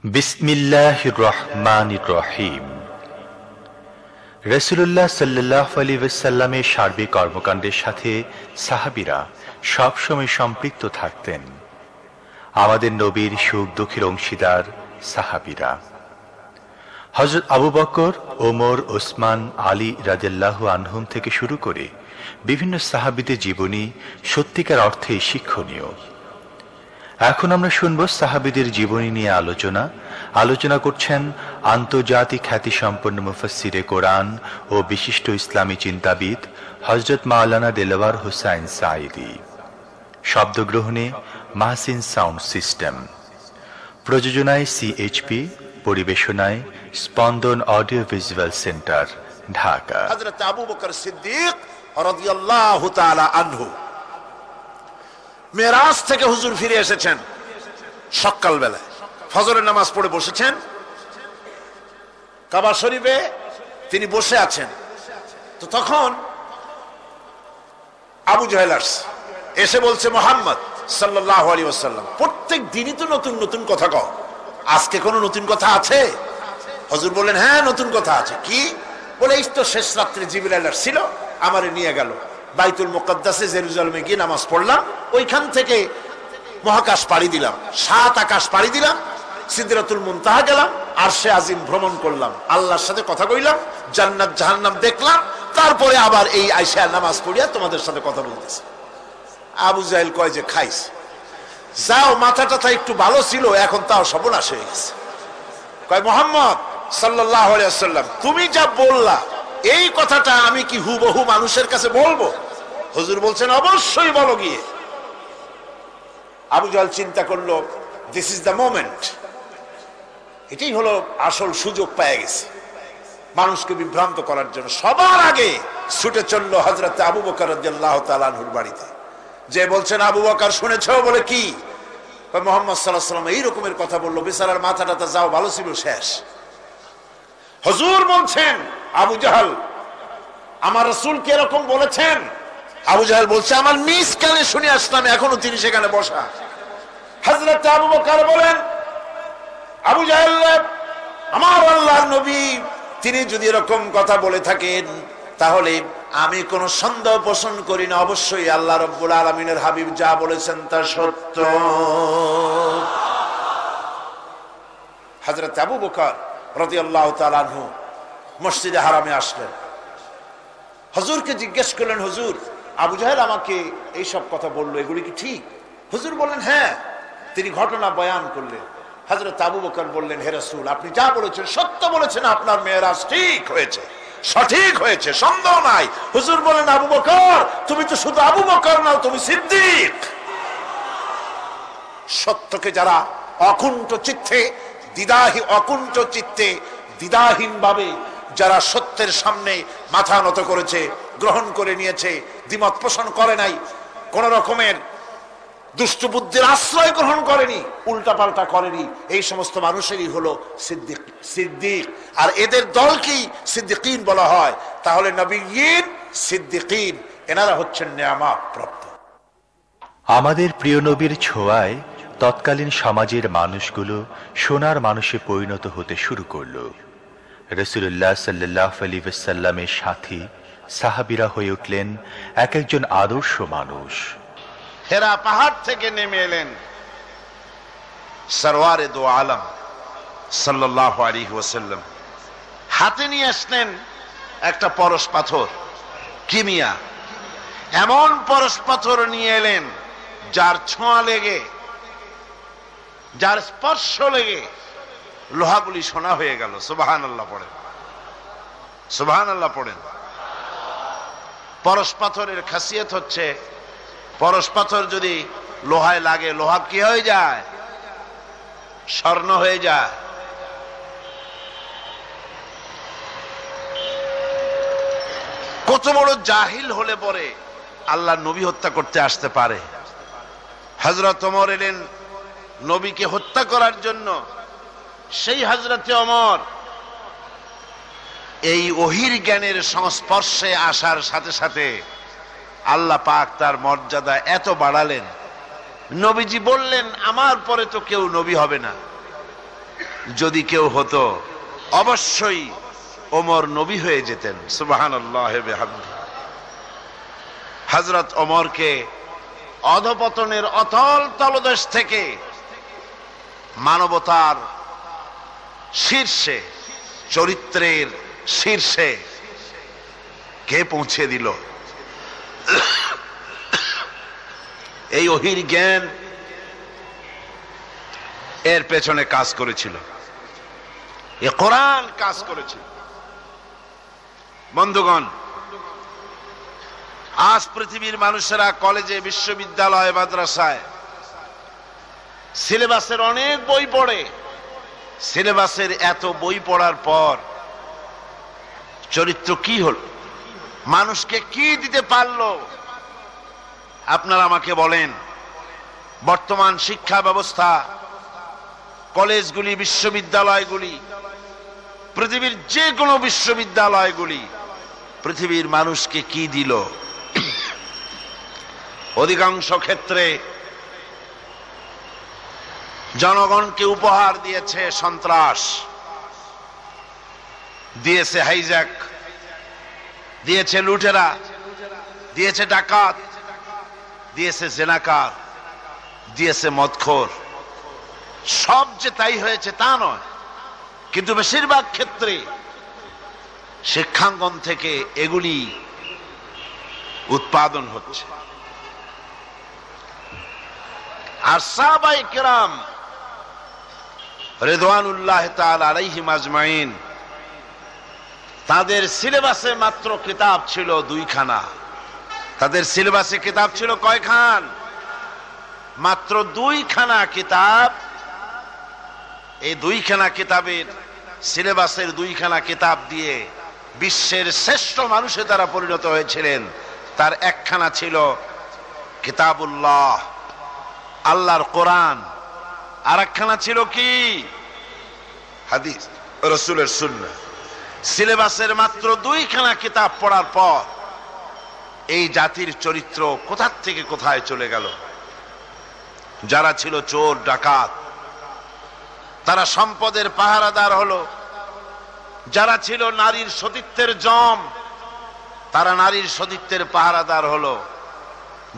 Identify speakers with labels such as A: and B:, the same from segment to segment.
A: বিসমিল্লাহির রহমানির রহিম। রাসূলুল্লাহ সাল্লাল্লাহু আলাইহি ওয়াসাল্লামের সার্বিক কর্মকাণ্ডের সাথে সাহাবীরা সবসময় সম্পৃক্ত থাকতেন। আমাদের নবীর সুখ দুঃখের অংশীদার সাহাবীরা। হযরত আবু বকর, ওমর, ওসমান, আলী রাদিয়াল্লাহু আনহুম থেকে শুরু করে বিভিন্ন সাহাবীদের জীবনী সত্যিকার অর্থে শিক্ষণীয়। এখন আমরা শুনব সাহাবীদের জীবনী নিয়ে আলোচনা করছেন আন্তর্জাতিক খ্যাতিসম্পন্ন মুফাসসিরে কোরআন ও বিশিষ্ট ইসলামী চিন্তাবিদ হযরত মাওলানা দেলওয়ার হোসাইন সাঈদী। শব্দগ্রহণে মাহসিন সাউন্ড সিস্টেম, প্রযোজনায় সিএইচপি, পরিবেশনায় স্পন্দন অডিও ভিজুয়াল সেন্টার, ঢাকা।
B: হযরত আবু বকর সিদ্দিক রাদিয়াল্লাহু তাআলা আনহু মেরাজ থেকে হুজুর ফিরে এসেছেন। সকাল বেলায় ফজরের নামাজ পড়ে বসেছেন কাবা শরীফে, তিনি বসে আছেন। তো তখন আবু জাহেল এসে বলছে, মুহাম্মদ সাল্লাল্লাহু আলাইহি ওয়াসাল্লাম, প্রত্যেক দিনই তো নতুন নতুন কথা কও, আজকে কোনো নতুন কথা আছে? হুজুর বললেন, হ্যাঁ নতুন কথা আছে। কি? বলে, এই তো শেষ রাত্রে জিবরাইল ছিল, আমারে নিয়ে গেল বাইতুল মুকাদ্দাসে, জেরুজালেমে গিয়ে নামাজ পড়লাম, ওইখান থেকে মহাকাশ পাড়ি দিলাম, 7 আকাশ পাড়ি দিলাম, সিদরাতুল মুনতাহা গেলাম, আরশে আজিম ভ্রমণ করলাম, আল্লাহর সাথে কথা কইলাম, জান্নাত জাহান্নাম দেখলাম, তারপরে আবার এই আয়েশা নামাজ পড়িয়া তোমাদের সাথে কথা বলতেছি। আবু জাহেল কয় যে, খাইস যাও, মাথাটা একটু ভালো ছিল, এখন তাও সর্বনাশ হয়ে গেছে। কয়, মুহাম্মদ সাল্লাল্লাহু আলাইহি ওয়াসাল্লাম, তুমি যা বললা এই কথাটা আমি কি হুবহু মানুষের কাছে বলবো? হুজুর বলছেন, অবশ্যই বলো গিয়ে। আবু জাহেল চিন্তা করলো, দিস ইজ দ্য মোমেন্ট, এটাই হলো আসল সুযোগ পেয়ে গেছে মানুষকে বিভ্রান্ত করার জন্য। সবার আগে ছুটে চললো হযরত আবু বকর রাদিয়াল্লাহু তাআলা আনহুর বাড়িতে, যে বলছেন, আবু বকর শুনেছো? বলে, কি? মুহাম্মদ সাল্লাল্লাহু আলাইহি ওয়াসাল্লাম এই রকমের কথা বললো, বেচারার মাথাটা যাও ভালো ছিল, শেষ। হুজুর বলছেন, আবু জাহেল আমার রাসূল কে এরকম বলেছেন? আবু জাহেল বলছে, আমার নিজ কানে শুনে আসলাম, এখনো তিনি সেখানে বসা। হযরত আবু বকর বলেন, আবু জাহেল, আমার আল্লাহর নবী তিনি যদি এরকম কথা বলে থাকেন, তাহলে আমি কোনো সন্দেহ পোষণ করি না, অবশ্যই আল্লাহ রাব্বুল আলামিনের হাবিব যা বলেছেন তা সত্য। হযরত আবু বকর রাদিয়াল্লাহু তাআলা আনহু মসজিদে হারামে আসলেন, হুজুরকে জিজ্ঞেস করলেন, হুজুর আবু জাহেল আমাকে এই সব কথা বললো, এগুলি কি ঠিক? হুজুর বললেন, হ্যাঁ। তিনি ঘটনা বয়ান করলেন। হযরত আবু বকর বললেন, হে রাসূল, আপনি যা বলেছেন সত্য বলেছেন, আপনার মেরাজ ঠিক হয়েছে, সঠিক হয়েছে, সন্দেহ নাই। হুজুর বলেন, আবু বকর তুমি তো শুধু আবু বকর নাও, তুমি সিদ্দিক। সত্যকে যারা অকুণ্ঠ চিত্তে দ্বিধাহীন ভাবে যারা সত্যের সামনে মাথা নত করেছে, গ্রহণ করে নিয়েছে, দ্বিমত পোষণ করে নাই, কোন রকমের দুষ্ট বুদ্ধির আশ্রয় গ্রহণ করেনি, উল্টাপাল্টা করেনি, এই সমস্ত মানুষেরই হলো সিদ্দিক। আর এদের দলকেই সিদ্দিকিন বলা হয়। তাহলে নবীয়িন, সিদ্দিকিন, এনারা হচ্ছেন নেয়ামত প্রাপ্ত।
A: আমাদের প্রিয় নবীর ছোঁয়ায় তৎকালীন সমাজের মানুষগুলো সোনার মানুষে পরিণত হতে শুরু করল। রাসূলুল্লাহ সাল্লাল্লাহু আলাইহি ওয়াসাল্লামের সাথী সাহাবীরা হয়ে উঠলেন এক একজন আদর্শ মানুষ।
B: হেরা পাহাড় থেকে নেমে এলেন সরওয়ারে দো আলম সাল্লাল্লাহু আলাইহি ওয়াসাল্লাম, হাতে নিয়ে আসলেন একটা পরশ পাথর, কিমিয়া। এমন পরশ পাথর নিয়ে এলেন যার ছোঁয়া লেগে, যার স্পর্শ লেগে লোহাগুলি সোনা হয়ে গেল। সুবহানাল্লাহ পড়েন, সুবহানাল্লাহ পড়েন। পরশ পাথরের খাসিয়ত হচ্ছে, পরশ পাথর যদি লোহায় লাগে, লোহা কি হয়ে যায়? স্বর্ণ হয়ে যায়। কত বড় জাহিল হলে পরে আল্লাহ নবী হত্যা করতে আসতে পারে। হযরত ওমর এলেন নবীকে হত্যা করার জন্য। সেই হযরতে ওমর এই ওহীর জ্ঞানের সংস্পর্শে আসার সাথে সাথে আল্লাহ পাক তার মর্যাদা এত বাড়ালেন, নবীজি বললেন, আমার পরে তো কেউ নবী হবে না। যদি কেউ হতো অবশ্যই ওমর নবী হয়ে যেতেন। সুবহানাল্লাহ বিহামদিহি। হযরত ওমরকে অধপতনের অতল তলদেশ থেকে মানবতার শীর্ষে, চরিত্রের শীর্ষে কে পৌঁছে দিল? এই ওহীর জ্ঞান এর পেছনে কাজ করেছিল, এ কোরআন কাজ করেছিল। বন্ধুগণ, আজ পৃথিবীর মানুষেরা কলেজে, বিশ্ববিদ্যালয়, মাদ্রাসায় সিলেবাসের অনেক বই পড়ে। সিলেবাসের এত বই পড়ার পর চরিত্র কি হল? মানুষকে কি দিতে পারলো? আপনারা আমাকে বলেন, বর্তমান শিক্ষা ব্যবস্থা, কলেজগুলি, বিশ্ববিদ্যালয়গুলি, পৃথিবীর যে কোনো বিশ্ববিদ্যালয়গুলি পৃথিবীর মানুষকে কি দিল? অধিকাংশ ক্ষেত্রে জনগণকে উপহার দিয়েছে সন্ত্রাস, দিয়েছে হাইজ্যাক, দিয়েছে লুটেরা, দিয়েছে ডাকাত, দিয়েছে জেনাকার, দিয়েছে মদখোর। সব যে তাই হয়েছে তা নয়, কিন্তু বেশিরভাগ ক্ষেত্রে শিক্ষাঙ্গন থেকে এগুলি উৎপাদন হচ্ছে। আর সাহাবায়ে কেরাম রিদওয়ানুল্লাহ তাআলা আলাইহিম আজমাইন, তাদের সিলেবাসে মাত্র কিতাব ছিল 2 খানা। তাদের সিলেবাসে কিতাব ছিল কয়খান? মাত্র 2 খানা কিতাব। এই 2 খানা কিতাবের, সিলেবাসের 2 খানা কিতাব দিয়ে বিশ্বের শ্রেষ্ঠ মানুষে তারা পরিণত হয়েছিলেন। তার একখানা ছিল কিতাবুল্লাহ, আল্লাহর কোরআন, আর একখানা ছিল কি? হাদিস, রাসূলের সুন্নাহ। সিলেবাসের মাত্র 2 খানা কিতাব পড়ার পর এই জাতির চরিত্র কোথা থেকে কোথায় চলে গেল। যারা ছিল চোর ডাকাত, তারা সম্পদের পাহারাদার হলো। যারা ছিল নারীর সতীত্বের জম, তারা নারীর সতীত্বের পাহারাদার হলো।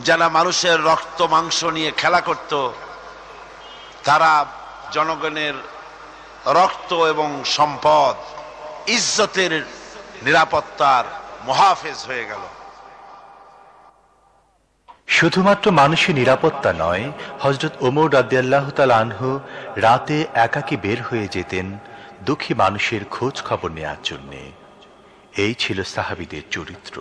B: যারা মানুষের রক্ত মাংস নিয়ে খেলা করত, তারা জনগণের রক্ত এবং সম্পদ, ইজ্জতের, নিরাপত্তার মুহাফেজ হয়ে গেল।
A: শুধুমাত্র মানুষের নিরাপত্তা নয়, হযরত ওমর রাদিয়াল্লাহু তাআলা আনহু রাতে একাকী বের হয়ে যেতেন দুঃখী মানুষের খোঁজ খবর নেওয়ার জন্য। এই ছিল সাহাবীদের চরিত্র।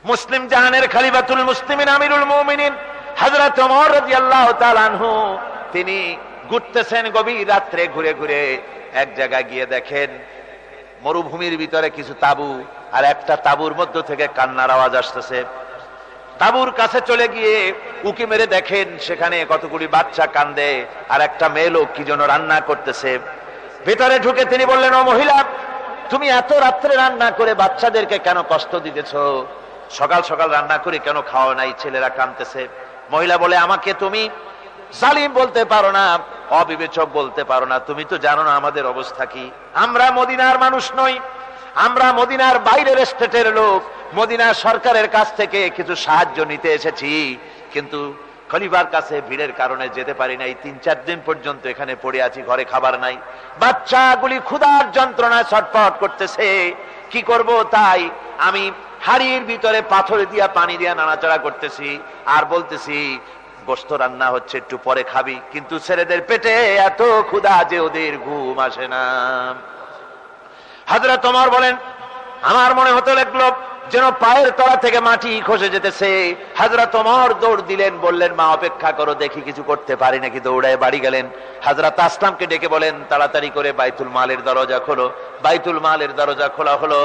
C: মুসলিম জাহানের খলিফাতুল মুসলিমিন আমিরুল মুমিনিন হযরত ওমর রাদিয়াল্লাহু তাআলা আনহু, তিনি ঘুরতেছেন গভীর রাত্রে, ঘুরে ঘুরে এক জায়গায় গিয়ে দেখেন মরুভূমির ভিতরে কিছু তাঁবু, আর একটা তাঁবুর মধ্য থেকে কান্নার আওয়াজ আসতেছে। তাঁবুর কাছে চলে গিয়ে উকি মেরে দেখেন সেখানে কতগুলি বাচ্চা কান্দে, আর একটা মেয়ে লোক কি যেন রান্না করতেছে। ভিতরে ঢুকে তিনি বললেন, ও মহিলা, তুমি এত রাত্রে রান্না করে বাচ্চাদেরকে কেন কষ্ট দিতেছ? সকাল সকাল রান্না করে কেন খাওয়া নাই? ছেলেরা কাঁদতেছে। মহিলা বলে, আমাকে তুমি জালিম বলতে পারো না, অবিবেচক বলতে পারো না। তুমি তো জানো না আমাদের অবস্থা কি। আমরা মদিনার মানুষ নই, আমরা মদিনার বাইরের স্টেটের লোক। মদিনার সরকারের কাছ থেকে কিছু সাহায্য নিতে এসেছি, কিন্তু খলিফার কাছে ভিড়ের কারণে যেতে পারি নাই। 3-4 দিন পর্যন্ত এখানে পড়ে আছি, ঘরে খাবার নাই। বাচ্চাগুলি ক্ষুধার যন্ত্রণায় ছটফট করতেছে, কি করব? তাই আমি হাড়ির ভিতরে পাথর দিয়া, পানি দিয়া নাড়াচাড়া করতেছি, আর বলতেছি গোশত রান্না হচ্ছে, একটু পরে খাবি। কিন্তু ছেলেদের পেটে এত ক্ষুধা যে ওদের ঘুম আসে না। হযরত ওমর বলেন, আমার মনে হতে লাগলো যেন পায়ের তলা থেকে মাটি খসে যেতেছে। হযরত ওমর দৌড় দিলেন, বললেন, মা অপেক্ষা করো, দেখি কিছু করতে পারি নাকি। দৌড়ায় বাড়ি গেলেন। হযরত আসলামকে ডেকে বলেন, তাড়াতাড়ি করে বাইতুল মালের দরজা খোলো। বাইতুল মালের দরজা খোলা হলো,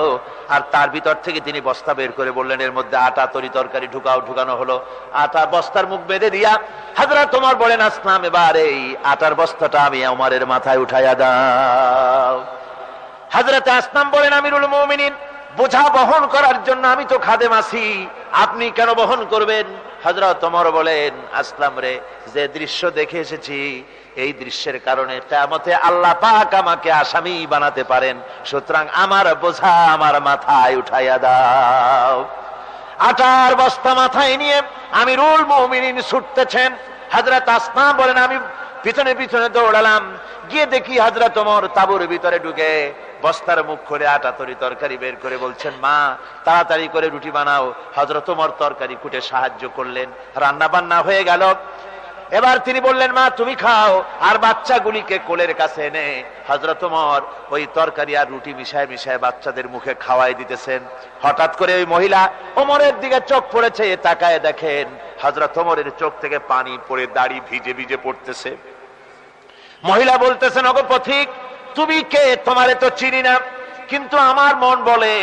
C: আর তার ভিতর থেকে তিনি বস্তা বের করে বললেন, এর মধ্যে আটা, তরি তরকারি ঢুকাও। ঢুকানো হলো। আটা বস্তার মুখ বেঁধে দিয়া হযরত ওমর বলেন, আসলাম, এবার এই আটার বস্তাটা আমি ওমরের মাথায় উঠাইয়া দাও। হযরত আসলাম বলেন, আমিরুল মুমিনিন, বোঝা বহন করার জন্য আমি তো খাদেম আছি, আপনি কেন বহন করবেন? হযরত ওমর বলেন, আসলাম রে, যে দৃশ্য দেখে এসেছি এই দৃশ্যের কারণে কিয়ামতে আল্লাহ পাক আমাকে আসামি বানাতে পারেন, সুতরাং আমার বোঝা আমার মাথায় উঠাইয়া দাও। আটার বস্তা মাথায় নিয়ে আমিরুল মুমিনিন ছুটতেছেন। হযরত আসমা বলেন, আমি পিছনে পিছনে দৌড়ালাম, গিয়ে দেখি হযরত ওমর তাঁবুর ভিতরে ঢুকে বস্তার মুখ খুলে আটা তরকারি বের করে বলছেন, মা তাড়াতাড়ি করে রুটি বানাও। হযরত ওমর তরকারি কুটে সাহায্য করলেন, রান্না বান্না হয়ে গেল। এবার তিনি বললেন, মা তুমি খাও, আর বাচ্চাগুলিকে কোলের কাছে এনে হযরত ওমর ওই তরকারি আর রুটি মিশায় মিশায় বাচ্চাদের মুখে খাওয়াই দিতেছেন। হঠাৎ করে ওই মহিলা ওমরের দিকে চোখ পড়েছে, তাকায় দেখেন হযরত ওমরের চোখ থেকে পানি পড়ে দাড়ি ভিজে ভিজে পড়তেছে। মহিলা বলতেছেন, ওগো পথিক, তুমি কে? তোমারে তো চিনি না, কিন্তু আমার মন বলে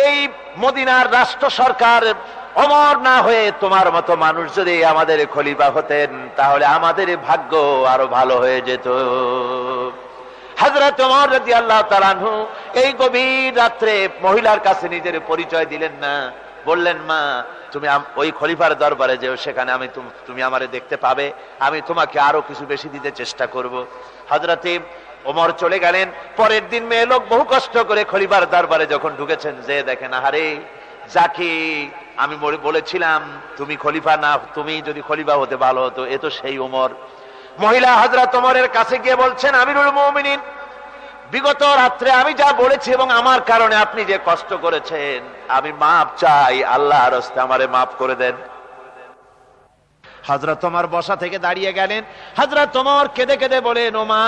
C: এই মদিনার রাষ্ট্র সরকার ওমর না হয়ে তোমার মতো মানুষ যদি আমাদের খলিফা হতেন তাহলে আমাদের ভাগ্য আরো ভালো হয়ে যেত। হযরত ওমর রাদিয়াল্লাহু তাআলা আনহু এই গভীর রাত্রে মহিলার কাছে নিজের পরিচয় দিলেন না, বললেন, মা তুমি ওই খলিফার দরবারে যেও, সেখানে তুমি আমারে দেখতে পাবে, আমি তোমাকে আরো কিছু বেশি দিতে চেষ্টা করব। হযরত ওমর চলে গেলেন। পরের দিন মেয়ে লোক বহু কষ্ট করে খলিফার দরবারে যখন ঢুকেছেন, যে দেখেন, আহারে যাকে আমি বলেছিলাম তুমি খলিফা না, তুমি যদি খলিফা হতে ভালো হতো, এ তো সেই ওমর। মহিলা হযরত ওমরের কাছে গিয়ে বলছেন, আমিরুল মুমিনিন, বিগত রাত্রে আমি যা বলেছি এবং আমার কারণে আপনি যে কষ্ট করেছেন, আমি মাপ চাই, আল্লাহর রাস্তায় আমারে মাফ করে দেন। হযরত ওমর বসা থেকে দাঁড়িয়ে গেলেন। হযরত ওমর কেঁদে কেঁদে বলেন, ও মা,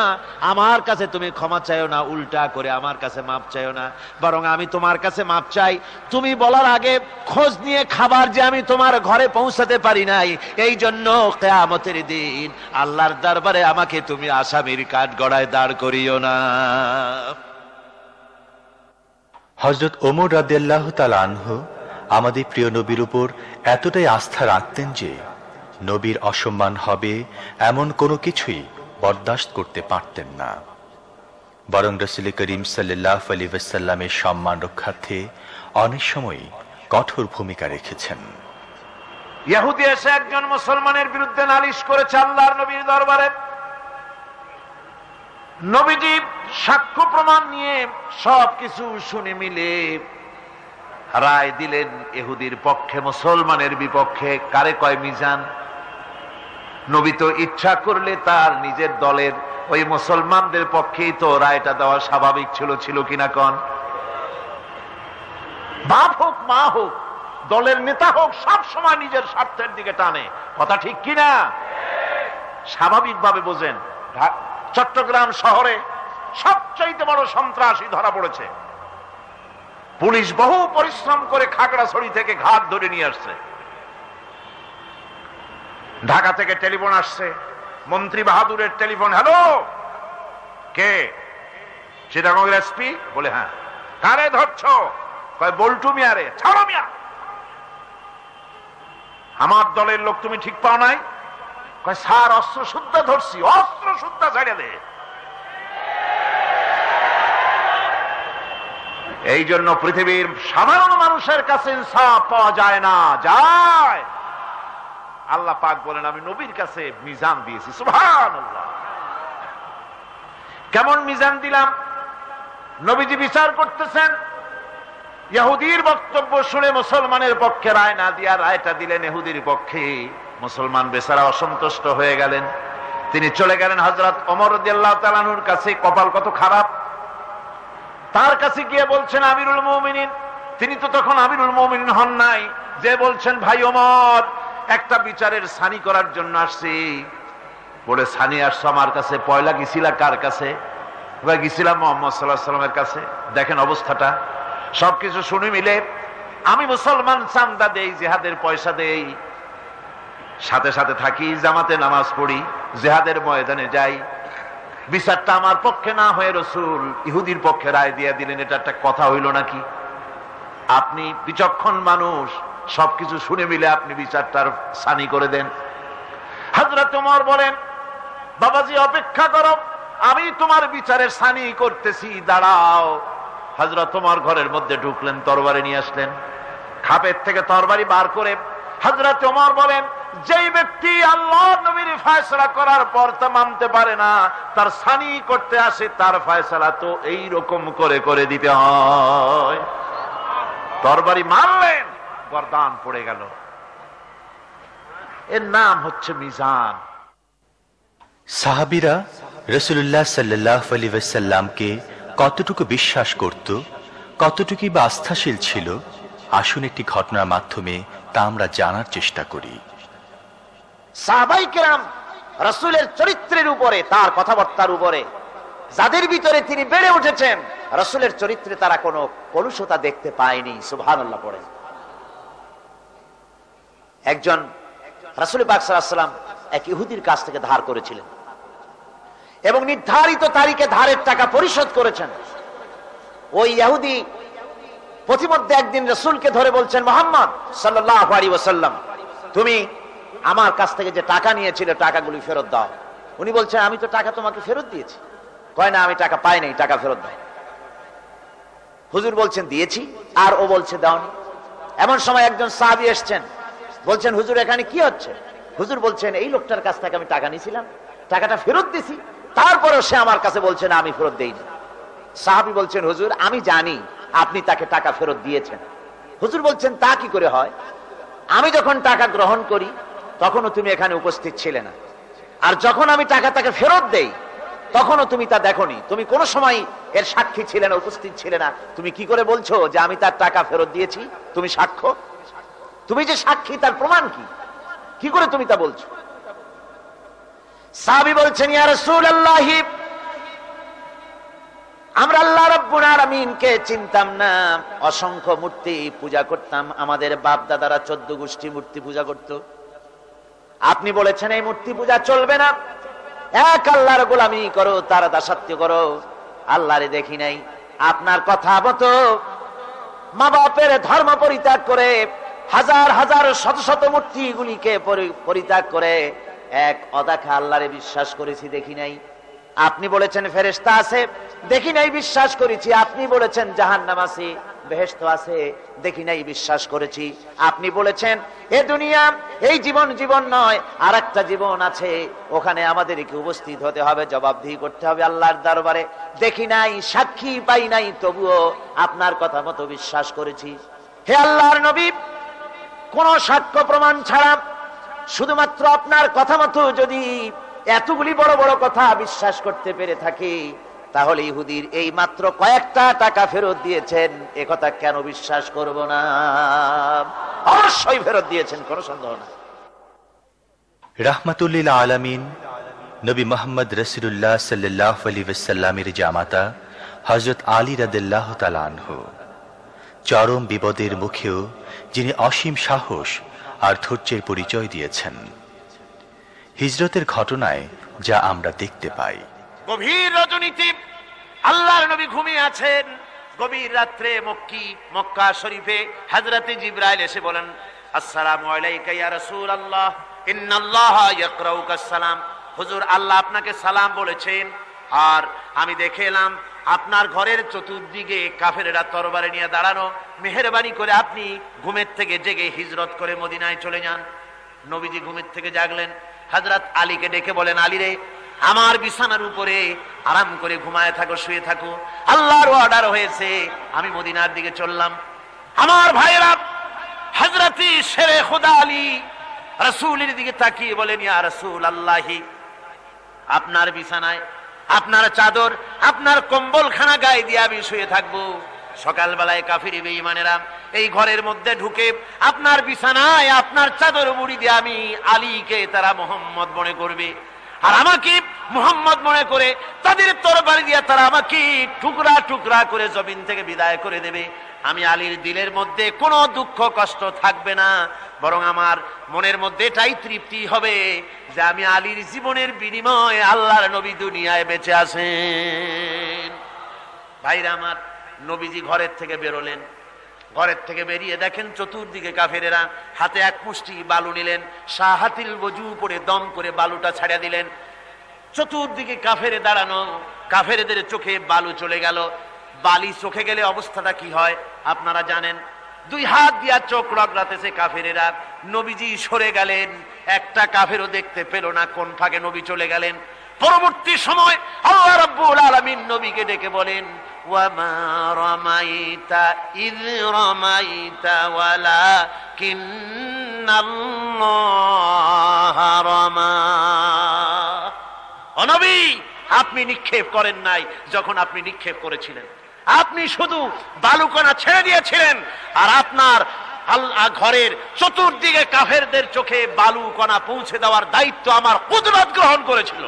C: আমার কাছে তুমি ক্ষমা চাইও না, উল্টা করে আমার কাছে মাপ চাইও না, বরং আমি তোমার কাছে মাপ চাই। তুমি বলার আগে খোঁজ নিয়ে খাবার যে আমি তোমার ঘরে পৌঁছাতে পারি নাই, এই জন্য কিয়ামতের দিন আল্লাহর দরবারে আমাকে তুমি আসামির কাঠগড়ায় দাঁড় করিও না।
A: হযরত ওমর রাদিয়াল্লাহু তাআলা আনহু আমাদের প্রিয় নবীর উপর এতটাই আস্থা রাখতেন যে নবীর অসম্মান হবে এমন কোনো কিছুই বরদাস্ত করতে পারতেন না, বরং রাসূল করিম সাল্লাল্লাহু আলাইহি ওয়াসাল্লামের সম্মান রক্ষার্থে অনেক সময় কঠোর ভূমিকা রেখেছেন।
C: ইহুদি এসে একজন মুসলমানের বিরুদ্ধে নালিশ করেছে আল্লাহর নবীর দরবারে। নবীজি সাক্ষ্য প্রমাণ নিয়ে সবকিছু শুনে মিলে রায় দিলেন ইহুদির পক্ষে, মুসলমানের বিপক্ষে। কারে কয়? মিজান। নবী তো ইচ্ছা করলে তার নিজের দলের ওই মুসলমানদের পক্ষেই তো রায়টা দেওয়া স্বাভাবিক ছিল কিনা কন? বাপ হোক মা হোক দলের নেতা হোক, সব সময় নিজের স্বার্থের দিকে টানে, কথা ঠিক কিনা? স্বাভাবিকভাবে বোঝেন, চট্টগ্রাম শহরে সবচাইতে বড় সন্ত্রাসী ধরা পড়েছে। পুলিশ বহু পরিশ্রম করে খাগড়াছড়ি থেকে ঘাট ধরে নিয়ে আসছে। ঢাকা থেকে টেলিফোন আসছে, মন্ত্রী বাহাদুরের টেলিফোন। হ্যালো, কে? চিটাগংয়ের এসপি? বলে হ্যাঁ। কারে ধরছ? কয় বল্টু মিয়ারে। ছাড়ো মিয়া, আমার দলের লোক তুমি ঠিক পাও নাই? কয় স্যার অস্ত্র শুদ্ধ ধরছি। অস্ত্র শুদ্ধ ছেড়ে দে। এই জন্য পৃথিবীর সাধারণ মানুষের কাছে ইনসাফ পাওয়া যায় না। যায় আল্লাহ পাক বলেন, আমি নবীর কাছে মিজান দিয়েছি। সুবহানাল্লাহ। কেমন মিজান দিলাম? নবীজি বিচার করতেছেন, ইহুদির বক্তব্য শুনে মুসলমানের পক্ষে রায় না দিয়া রায়টা দিলেন ইহুদির পক্ষে। মুসলমান বেচারা অসন্তুষ্ট হয়ে গেলেন। তিনি চলে গেলেন হযরত ওমর রাদিয়াল্লাহু তাআলা আনহুর কাছে। কপাল কত খারাপ, তার কাছে গিয়ে বলছেন, আমিরুল মুমিনিন। তিনি তো তখন আমিরুল মুমিনিন হন নাই, যে বলছেন, ভাই ওমর, একটা বিচারের সানি করার জন্য আসছি। বলে, সানি আসছো আমার কাছে? পয়লা গেছিলা কার কাছে? গেছিলাম মুহাম্মদ সাল্লাল্লাহু আলাইহি ওয়াসাল্লামের কাছে। দেখেন অবস্থাটা। সবকিছু শুনে মিলে আমি মুসলমান, চান্দা দেই, জিহাদের পয়সা দেই, সাথে সাথে থাকি, জামাতে নামাজ পড়ি, জিহাদের ময়দানে যাই। বিচারটা আমার পক্ষে না হয়ে রাসূল ইহুদির পক্ষে রায় দিয়ে দিলেন, এটা একটা কথা হইল নাকি? আপনি বিচক্ষণ মানুষ, সবকিছু শুনে মিলে আপনি বিচারটার সানি করে দেন। হযরত ওমর বলেন, বাবাজি অপেক্ষা করো, আমি তোমার বিচারের সানি করতেছি, দাঁড়াও। হযরত ওমর ঘরের মধ্যে ঢুকলেন, তরবারি নিয়ে আসলেন, খাপের থেকে তরবারি বার করে হযরত ওমর বলেন, যেই ব্যক্তি আল্লাহর নবীর ফয়সালা করার পর তা মানতে পারে না, তার সানি করতে আসে, তার ফয়সালা তো এই রকম করে করে দিতে হয়। তরবারি মারলেন, গর্দান পড়ে গেল। এর নাম হচ্ছে মিজান।
A: সাহাবীরা রাসূলুল্লাহ সাল্লাল্লাহু আলাইহি ওয়াসাল্লামকে কতটুকু বিশ্বাস করত, কতটুকু বা আস্থাশীল ছিল, আসুন একটি ঘটনার মাধ্যমে তা আমরা জানার চেষ্টা করি।
D: সাহাবায়ে কেরাম রাসূলের চরিত্রের উপরে, তার কথাবার্তার উপরে, যাদের ভিতরে তিনি বেড়ে উঠেছেন, রাসূলের চরিত্রে তারা কোনো কলুষতা দেখতে পায়নি। সুবহানাল্লাহ পড়েন। একজন রাসূল পাক সাল্লাল্লাহু আলাইহি ওয়াসাল্লাম এক ইহুদির কাছ থেকে ধার করেছিলেন এবং নির্ধারিত তারিখে ধারের টাকা পরিশোধ করেছেন। ওই ইহুদি প্রতিমধ্যে একদিন রাসূলকে ধরে বলছেন, মুহাম্মদ সাল্লাল্লাহু আলাইহি ওয়াসাল্লাম, তুমি আমার কাছ থেকে যে টাকা নিয়েছিলে টাকাগুলি ফেরত দাও। উনি বলছেন, আমি তো টাকা তোমাকে ফেরত দিয়েছি। কয় না, আমি টাকা পাই নাই, টাকা ফেরত দাও। হুজুর বলছেন দিয়েছি, আর ও বলছে দাওনি। এমন সময় একজন সাহাবী এসেছেন, বলছেন, হুজুর এখানে কি হচ্ছে? হুজুর বলছেন, এই লোকটার কাছ থেকে আমি টাকা নিয়েছিলাম, টাকাটা ফেরত দিছি, তারপরেও সে আমার কাছে বলছে না আমি ফেরত দেইনি। সাহাবী বলছেন, হুজুর আমি জানি আপনি তাকে টাকা ফেরত দিয়েছেন। হুজুর বলছেন, তা কি করে হয়? আমি যখন টাকা গ্রহণ করি তখনও তুমি এখানে উপস্থিত ছিলে না, আর যখন আমি টাকা তাকে ফেরত দেই তখনও তুমি তা দেখোনি, তুমি কোনো সময় এর সাক্ষী ছিলে না, উপস্থিত ছিলে না। তুমি কি করে বলছো যে আমি তার টাকা ফেরত দিয়েছি? তুমি সাক্ষ্য, তুমি যে সাক্ষী তার প্রমাণ কি? কি করে তুমি তা বলছো? সাহাবী বলছেন, ইয়া রাসূলুল্লাহ, আমরা আল্লাহ রাব্বুল আলামিনকে চিনতাম না, অসংখ্য মূর্তি পূজা করতাম, আমাদের বাপ দাদারা 14 গোষ্ঠী মূর্তি পূজা করত। আপনি বলেছেন এই মূর্তি পূজা চলবে না, এক আল্লাহর গোলামি করো, তার দাসত্ব করো। আল্লাহরে দেখি নাই, আপনার কথা মতো মা বাপের ধর্ম পরিত্যাগ করে, হাজার হাজার শত শত মূর্তিগুলিকে পরিত্যাগ করে এক অদেখা আল্লাহরে বিশ্বাস করেছি, দেখি নাই। আপনি বলেছেন ফেরেশতা আছে, দেখি নাই, বিশ্বাস করেছি। আপনি বলেছেন জাহান্নাম আছে, বেহেশত আছে, দেখি নাই, বিশ্বাস করেছি। আপনি বলেছেন এ দুনিয়া এই জীবন জীবন নয়, আর একটা জীবন আছে, ওখানে আমাদেরকে উপস্থিত হতে হবে, জবাবদিহি করতে হবে আল্লাহর দরবারে। দেখি নাই, সাক্ষী পাই নাই, তবুও আপনার কথা মতো বিশ্বাস করেছি। হে আল্লাহর নবী, কোন সাক্ষ্য প্রমাণ ছাড়া শুধুমাত্র আপনার কথা মতো যদি এতগুলি বড় বড় কথা বিশ্বাস করতে পেরে থাকি, তাহলে ইহুদির এই মাত্র কয়েকটা টাকা ফেরত দিয়েছেন, এ কথা কেন বিশ্বাস করব না? অবশ্যই ফেরত দিয়েছেন, কোনো সন্দেহ না।
A: রাহমাতুল লিল আলামিন নবী মুহাম্মদ রাসূলুল্লাহ সাল্লাল্লাহু আলাইহি ওয়াসাল্লামের জামাতা হযরত আলী রাদিয়াল্লাহু তাআলা আনহু, চরম বিপদের মুখেও যিনি অসীম সাহস আর ধৈর্যের পরিচয় দিয়েছেন। হিজরতের ঘটনায় যা আমরা দেখতে পাই,
C: গভীর রজনীতে আল্লাহর নবী ঘুমিয়ে আছেন। গভীর রাত্রে মক্কা শরীফে হযরতে জিবরাইল এসে বলেন, আসসালামু আলাইকা ইয়া রাসূলুল্লাহ, ইন্নাল্লাহা ইয়াকরাউকা সালাম। হুজুর, আল্লাহ আপনাকে সালাম বলেছেন। আর আমি দেখে এলাম আপনার ঘরের চতুর্দিকে কাফেরেরা তরবারি নিয়ে দাঁড়ানো। মেহেরবানি করে আপনি ঘুমের থেকে জেগে হিজরত করে মদিনায় চলে যান। নবীজি ঘুমের থেকে জাগলেন, হযরত আলীকে ডেকে বলেন, আলী রে, আমার বিছানার উপরে আরাম করে ঘুমায় থাকো, শুয়ে থাকো, আল্লাহর অর্ডার হয়েছে, আমি মদিনার দিকে চললাম। আমার ভাইরা, হযরত শেরে খোদা আলী রাসূলের দিকে তাকিয়ে বলেন, ইয়া রাসূলুল্লাহ, আপনার বিছানায় আপনার চাদর, আপনার কম্বলখানা গায়ে দিয়ে আমি শুয়ে থাকবো। সকালবেলায় কাফির বেঈমানেরা এই ঘরের মধ্যে ঢুকে আপনার বিছানায় আপনার চাদর মুড়ি দিয়ে আমি আলীকে তারা মুহাম্মদ মনে করবে, আর আমাকে মুহাম্মদ মনে করে তাদের তরবারি দিয়ে তারা আমাকে টুকরা টুকরা করে জমিন থেকে বিদায় করে দেবে। আমি আলীর দিলের মধ্যে কোনো দুঃখ কষ্ট থাকবে না, বরং আমার মনের মধ্যে এটাই তৃপ্তি হবে যে আমি আলীর জীবনের বিনিময়ে আল্লাহর নবী দুনিয়ায় বেঁচে আছেন। ভাইরা আমার, নবীজি ঘরের থেকে বেরোলেন। ঘরের থেকে বেরিয়ে দেখেন চতুর্দিকে কাফেরেরা হাতে এক মুষ্টি বালু নিলেন, শাহাতিল ওযু করে দম করে বালুটা ছাড়িয়ে দিলেন। চতুর্দিকে কাফেরে দাঁড়ানো, কাফেরদের চোখে বালু চলে গেল।
D: বালি চোখে গেলে অবস্থাটা কি হয় আপনারা জানেন। 2 হাত দিয়া চোখ রগড়াতেছে কাফেরেরা। নবীজি সরে গেলেন, একটা কাফেরও দেখতে পেল না কোন ফাঁকে নবী চলে গেলেন। পরবর্তী সময় আল্লাহ রাব্বুল আলামিন নবীকে ডেকে বলেন, ওয়া মা রামাইতা ইয রামাইতা ওয়ালাকিন্নাল্লাহা রামা। ও নবী, আপনি নিক্ষেপ করেন নাই যখন আপনি নিক্ষেপ করেছিলেন, আপনি শুধু বালুকণা ছেড়ে দিয়েছিলেন, আর আপনার ঘরের চতুর্দিকে কাফেরদের চোখে বালুকণা পৌঁছে দেওয়ার দায়িত্ব আমার কুদরত গ্রহণ করেছিল।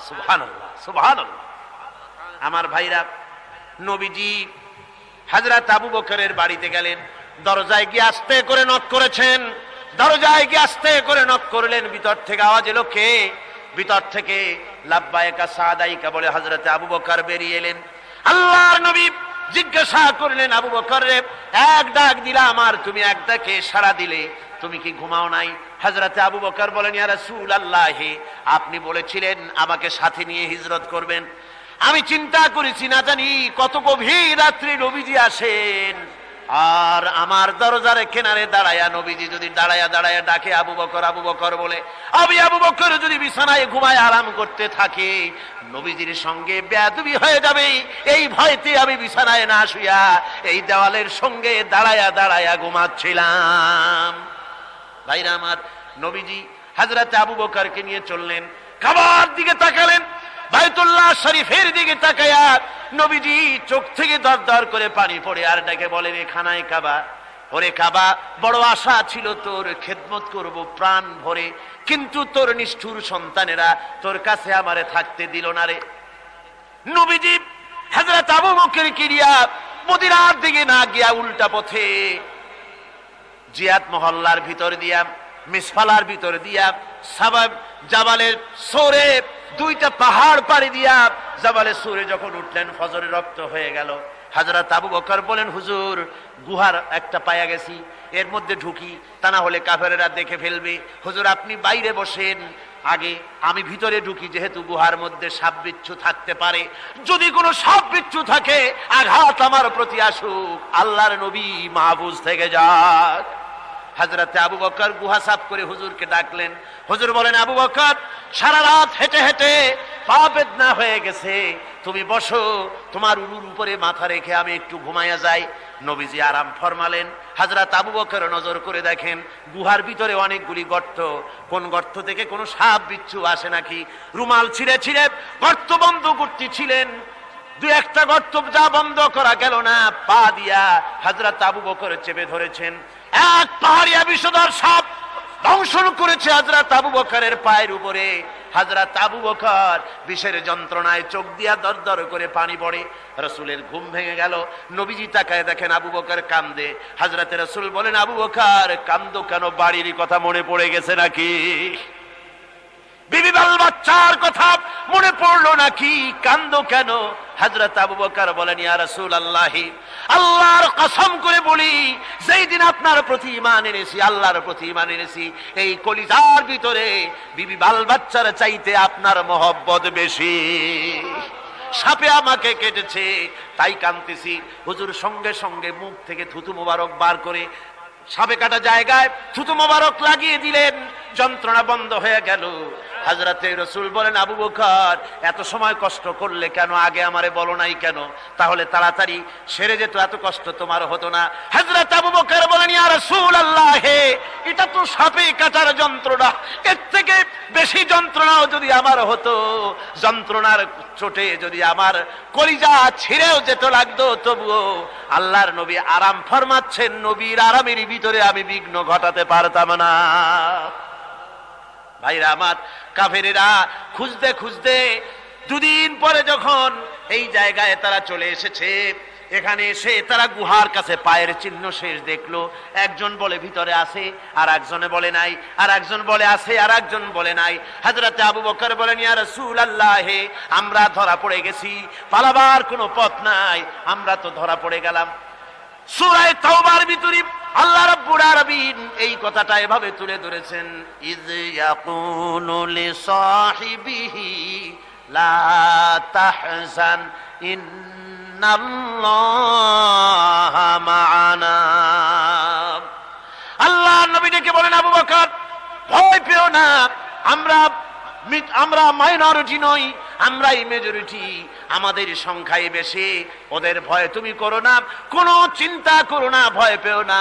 D: সুবহানাল্লাহ, সুবহানাল্লাহ। আমার ভাইরা, নবীজি হযরত আবু বকরের বাড়িতে গেলেন, দরজায় গিয়ে আস্তে করে নক করেছেন। দরজায় গিয়ে আস্তে করে নক করলেন, ভিতর থেকে আওয়াজ এলো, কে? ভিতর থেকে লাব্বাইকা সাদাইকা বলে হযরত আবু বকর বেরিয়ে এলেন। আল্লাহর নবী জিজ্ঞাসা করলেন, আবু বকর রে, এক ডাক দিলাম আর তুমি এক ডাকে সাড়া দিলে, তুমি কি ঘুমাও নাই? হযরত আবু বকর বলেন, ইয়া রাসূলুল্লাহ, আপনি বলেছিলেন আমাকে সাথে নিয়ে হিজরত করবেন। আমি চিন্তা করেছি না জানি কত গভীর রাত্রি নবীজি আসেন, আর আমার দরজার কিনারে দাঁড়ায়া নবীজি যদি দাঁড়ায়া দাঁড়ায়া ডাকে আবু বকর আবু বকর বলে, আমি আবু বকর যদি বিছানায় ঘুমায় আরাম করতে থাকে, নবীজির সঙ্গে বেয়াদবি হয়ে যাবে, এই ভয়তে আমি বিছানায় না শুয়া এই দেওয়ালের সঙ্গে দাঁড়ায়া দাঁড়ায়া ঘুমাচ্ছিলাম। ভাইরা আমার, নবীজি হযরত আবু বকরকে নিয়ে চললেন, কাবার দিকে তাকালেন, বাইতুল্লাহ শরীফের দিকে তাকায়া নবীজি চোখ থেকে দরদর করে পানি পড়ে আর ডাকে বলেন, এ খানায় কাবা, ওরে কাবা, বড় আশা ছিল তোর খেদমত করব প্রাণ ভরে, কিন্তু তোর নিষ্ঠুর সন্তানেরা তোর কাছে আমারে থাকতে দিল না রে। নবীজি হযরত আবু বকরকে নিয়া মদিনার দিকে না গিয়া উল্টা পথে জিয়াদ মহল্লার ভিতর দিয়া, মিসফালার ভিতর দিয়া, সাবাব জাবালের সোরে, 2টা পাহাড় পাড়ি দিয়া জাবালে সুরে যখন উঠলেন, ফজরের রক্ত হয়ে গেল। হযরত আবু বকর বলেন, হুজুর, গুহার একটা পায়া গেছি, এর মধ্যে ঢুকি, তা না হলে কাফেরেরা দেখে ফেলবে। হুজুর, আপনি বাইরে বসেন, আগে আমি ভিতরে ঢুকি, যেহেতু গুহার মধ্যে সাপ বিচ্ছু থাকতে পারে, যদি কোনো সাপ বিচ্ছু থাকে আঘাত আমার প্রতি আসুক, আল্লাহর নবী মাহফুজ থেকে যাক। হযরত আবু বকর গুহা সাফ করে হুজুরকে ডাকলেন। হুজুর বলেন, আবু বকর, সারা রাত হেঁটে হেঁটে পা বেদনা হয়ে গেছে, তুমি বসো, তোমার উরুর উপরে মাথা রেখে আমি একটু ঘুমাইয়া যাই। নবীজি আরাম ফরমালেন। হযরত আবু বকর নজর করে দেখেন গুহার ভিতরে অনেকগুলি গর্ত, কোন গর্ত থেকে কোনো সাপ বিচ্ছু আসে নাকি। রুমাল ছিঁড়ে ছিঁড়ে গর্ত বন্ধ করতেছিলেন, 2-1টা গর্ত যা বন্ধ করা গেল না, পা দিয়া হযরত আবু বকর চেপে ধরেছেন। এক পাহাড়িয়া বিষধর সাপ দংশন করেছে হযরত আবু বকরের পায়ের উপরে। হযরত আবু বকর বিষের যন্ত্রণায় চোখ দিয়া দরদর করে পানি পড়ে। রাসূলের ঘুম ভেঙে গেল। নবীজি তাকায় দেখেন আবু বকর কান্দে। হযরত রাসূল বলেন, আবু বকর কান্দো কেন? বাড়ির কথা মনে পড়ে গেছে নাকি? বিবি বাল বাচ্চার কথা মনে পড়লো নাকি? কান্দো কেন? হযরত আবু বকর বলেন, ইয়া রাসূলুল্লাহ, আল্লাহর কসম করে বলি, যেই দিন আপনার প্রতি ঈমান এনেছি, আল্লাহর প্রতি ঈমান এনেছি, এই কলিজার ভিতরে বিবি বাল বাচ্চার চাইতে আপনার মহব্বত বেশি। সাপে আমাকে কেটেছে, তাই কাঁদতেছি। হুজুর সঙ্গে সঙ্গে মুখ থেকে থুতু মোবারক বার করে সাপে কাটা জায়গায় থুতু মোবারক লাগিয়ে দিলেন, যন্ত্রণা বন্ধ হয়ে গেল। হযরতে রাসূল বলেন, আবু বকর, এত সময় কষ্ট করলে কেন? আগে আমারে বলো নাই কেন? তাহলে তাড়াতাড়ি সেরে যেত, এত কষ্ট তোমার হতো না। হযরত আবু বকর বলেন, ইয়া রাসূলুল্লাহ, এটা তো সাপে কাটার যন্ত্রণা, এর থেকে বেশি যন্ত্রণাও যদি আমার হতো, যন্ত্রণার চোটে যদি আমার কলিজা ছিঁড়েও যেত লাগতো, তবুও আল্লাহর নবী আরাম ফরমাচ্ছেন, নবীর আরামের ভিতরে আমি বিঘ্ন ঘটাতে পারতাম না। ভাইরা আমার, কাফেরেরা খুঁজতে খুঁজতে 2 দিন পরে যখন এই জায়গায় তারা চলে এসেছে, এখানে এসে তারা গুহার কাছে পায়ের চিহ্ন শেষ দেখলো। একজন বলে ভিতরে আছে, আর একজনে বলে নাই, আর একজন বলে আছে, আর একজন বলে নাই। হযরত আবু বকর বলেন, ইয়া রাসূলুল্লাহ, আমরা ধরা পড়ে গেছি, পালাবার কোনো পথ নাই, আমরা তো ধরা পড়ে গেলাম। সূরা তাওবার ভিতরে আল্লাহ রাব্বুল আলামিন এই কথাটা এভাবে তুলে ধরেছেন, ইয ইয়াকুলু লিসাহিবিহি লা তাহজান ইন্নাল্লাহা মা'ানা। আল্লাহ নবী ডেকে বলেন, আবু বকর ভয় পেও না, আমরা মাইনরিটি নই, আমরাই মেজরিটি, আমাদের সংখ্যায় বেশি, ওদের ভয় তুমি করো না, কোনো চিন্তা করো না, ভয় পেও না,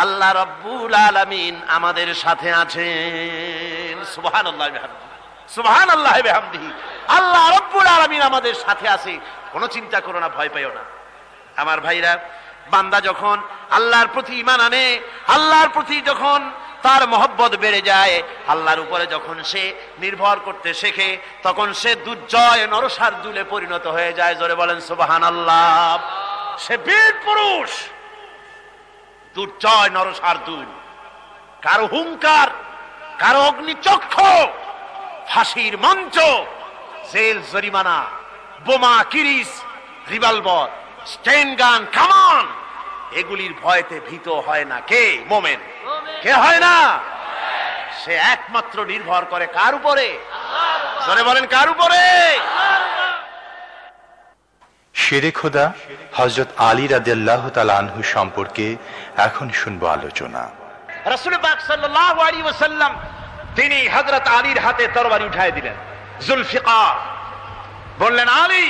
D: আল্লাহ রাব্বুল আলামিন আমাদের সাথে আছেন। সুবহানাল্লাহ বিহামদিহি, সুবহানাল্লাহ বিহামদিহি। আল্লাহ রাব্বুল আলামিন আমাদের সাথে আছে, কোনো চিন্তা করো না, ভয় পেও না। আমার ভাইরা, বান্দা যখন আল্লাহর প্রতি ঈমান আনে, আল্লাহর প্রতি যখন তার মহব্বত বেড়ে যায়, আল্লাহর উপরে যখন সে নির্ভর করতে শেখে, তখন সে দুর্জয় নরশার্দুলে পরিণত হয়ে যায়। জোরে বলেন সুবহানাল্লাহ। সে বীর পুরুষ, দুর্জয় নরশার্দুল। কারো হুঙ্কার, কারো অগ্নিচক্ষু, ফাঁসির মঞ্চ, জেল জরিমানা, বোমা, কিরিস, রিভলভার, স্টেন গান, কামান, এগুলির ভয়তে ভীত হয় না কে? মোমেন। কে হয় না? সে একমাত্র নির্ভর করে কার উপরে? জোরে বলেন, কার উপরে?
A: শেরে খোদা হযরত আলী রাদিয়াল্লাহু তাআলা আনহু সম্পর্কে এখন শুনবো আলোচনা।
D: রাসূল পাক সাল্লাল্লাহু আলাইহি ওয়াসাল্লাম তিনি হযরত আলীর হাতে তরবারি উঠায় দিলেন, জুলফিকার। বললেন, আলী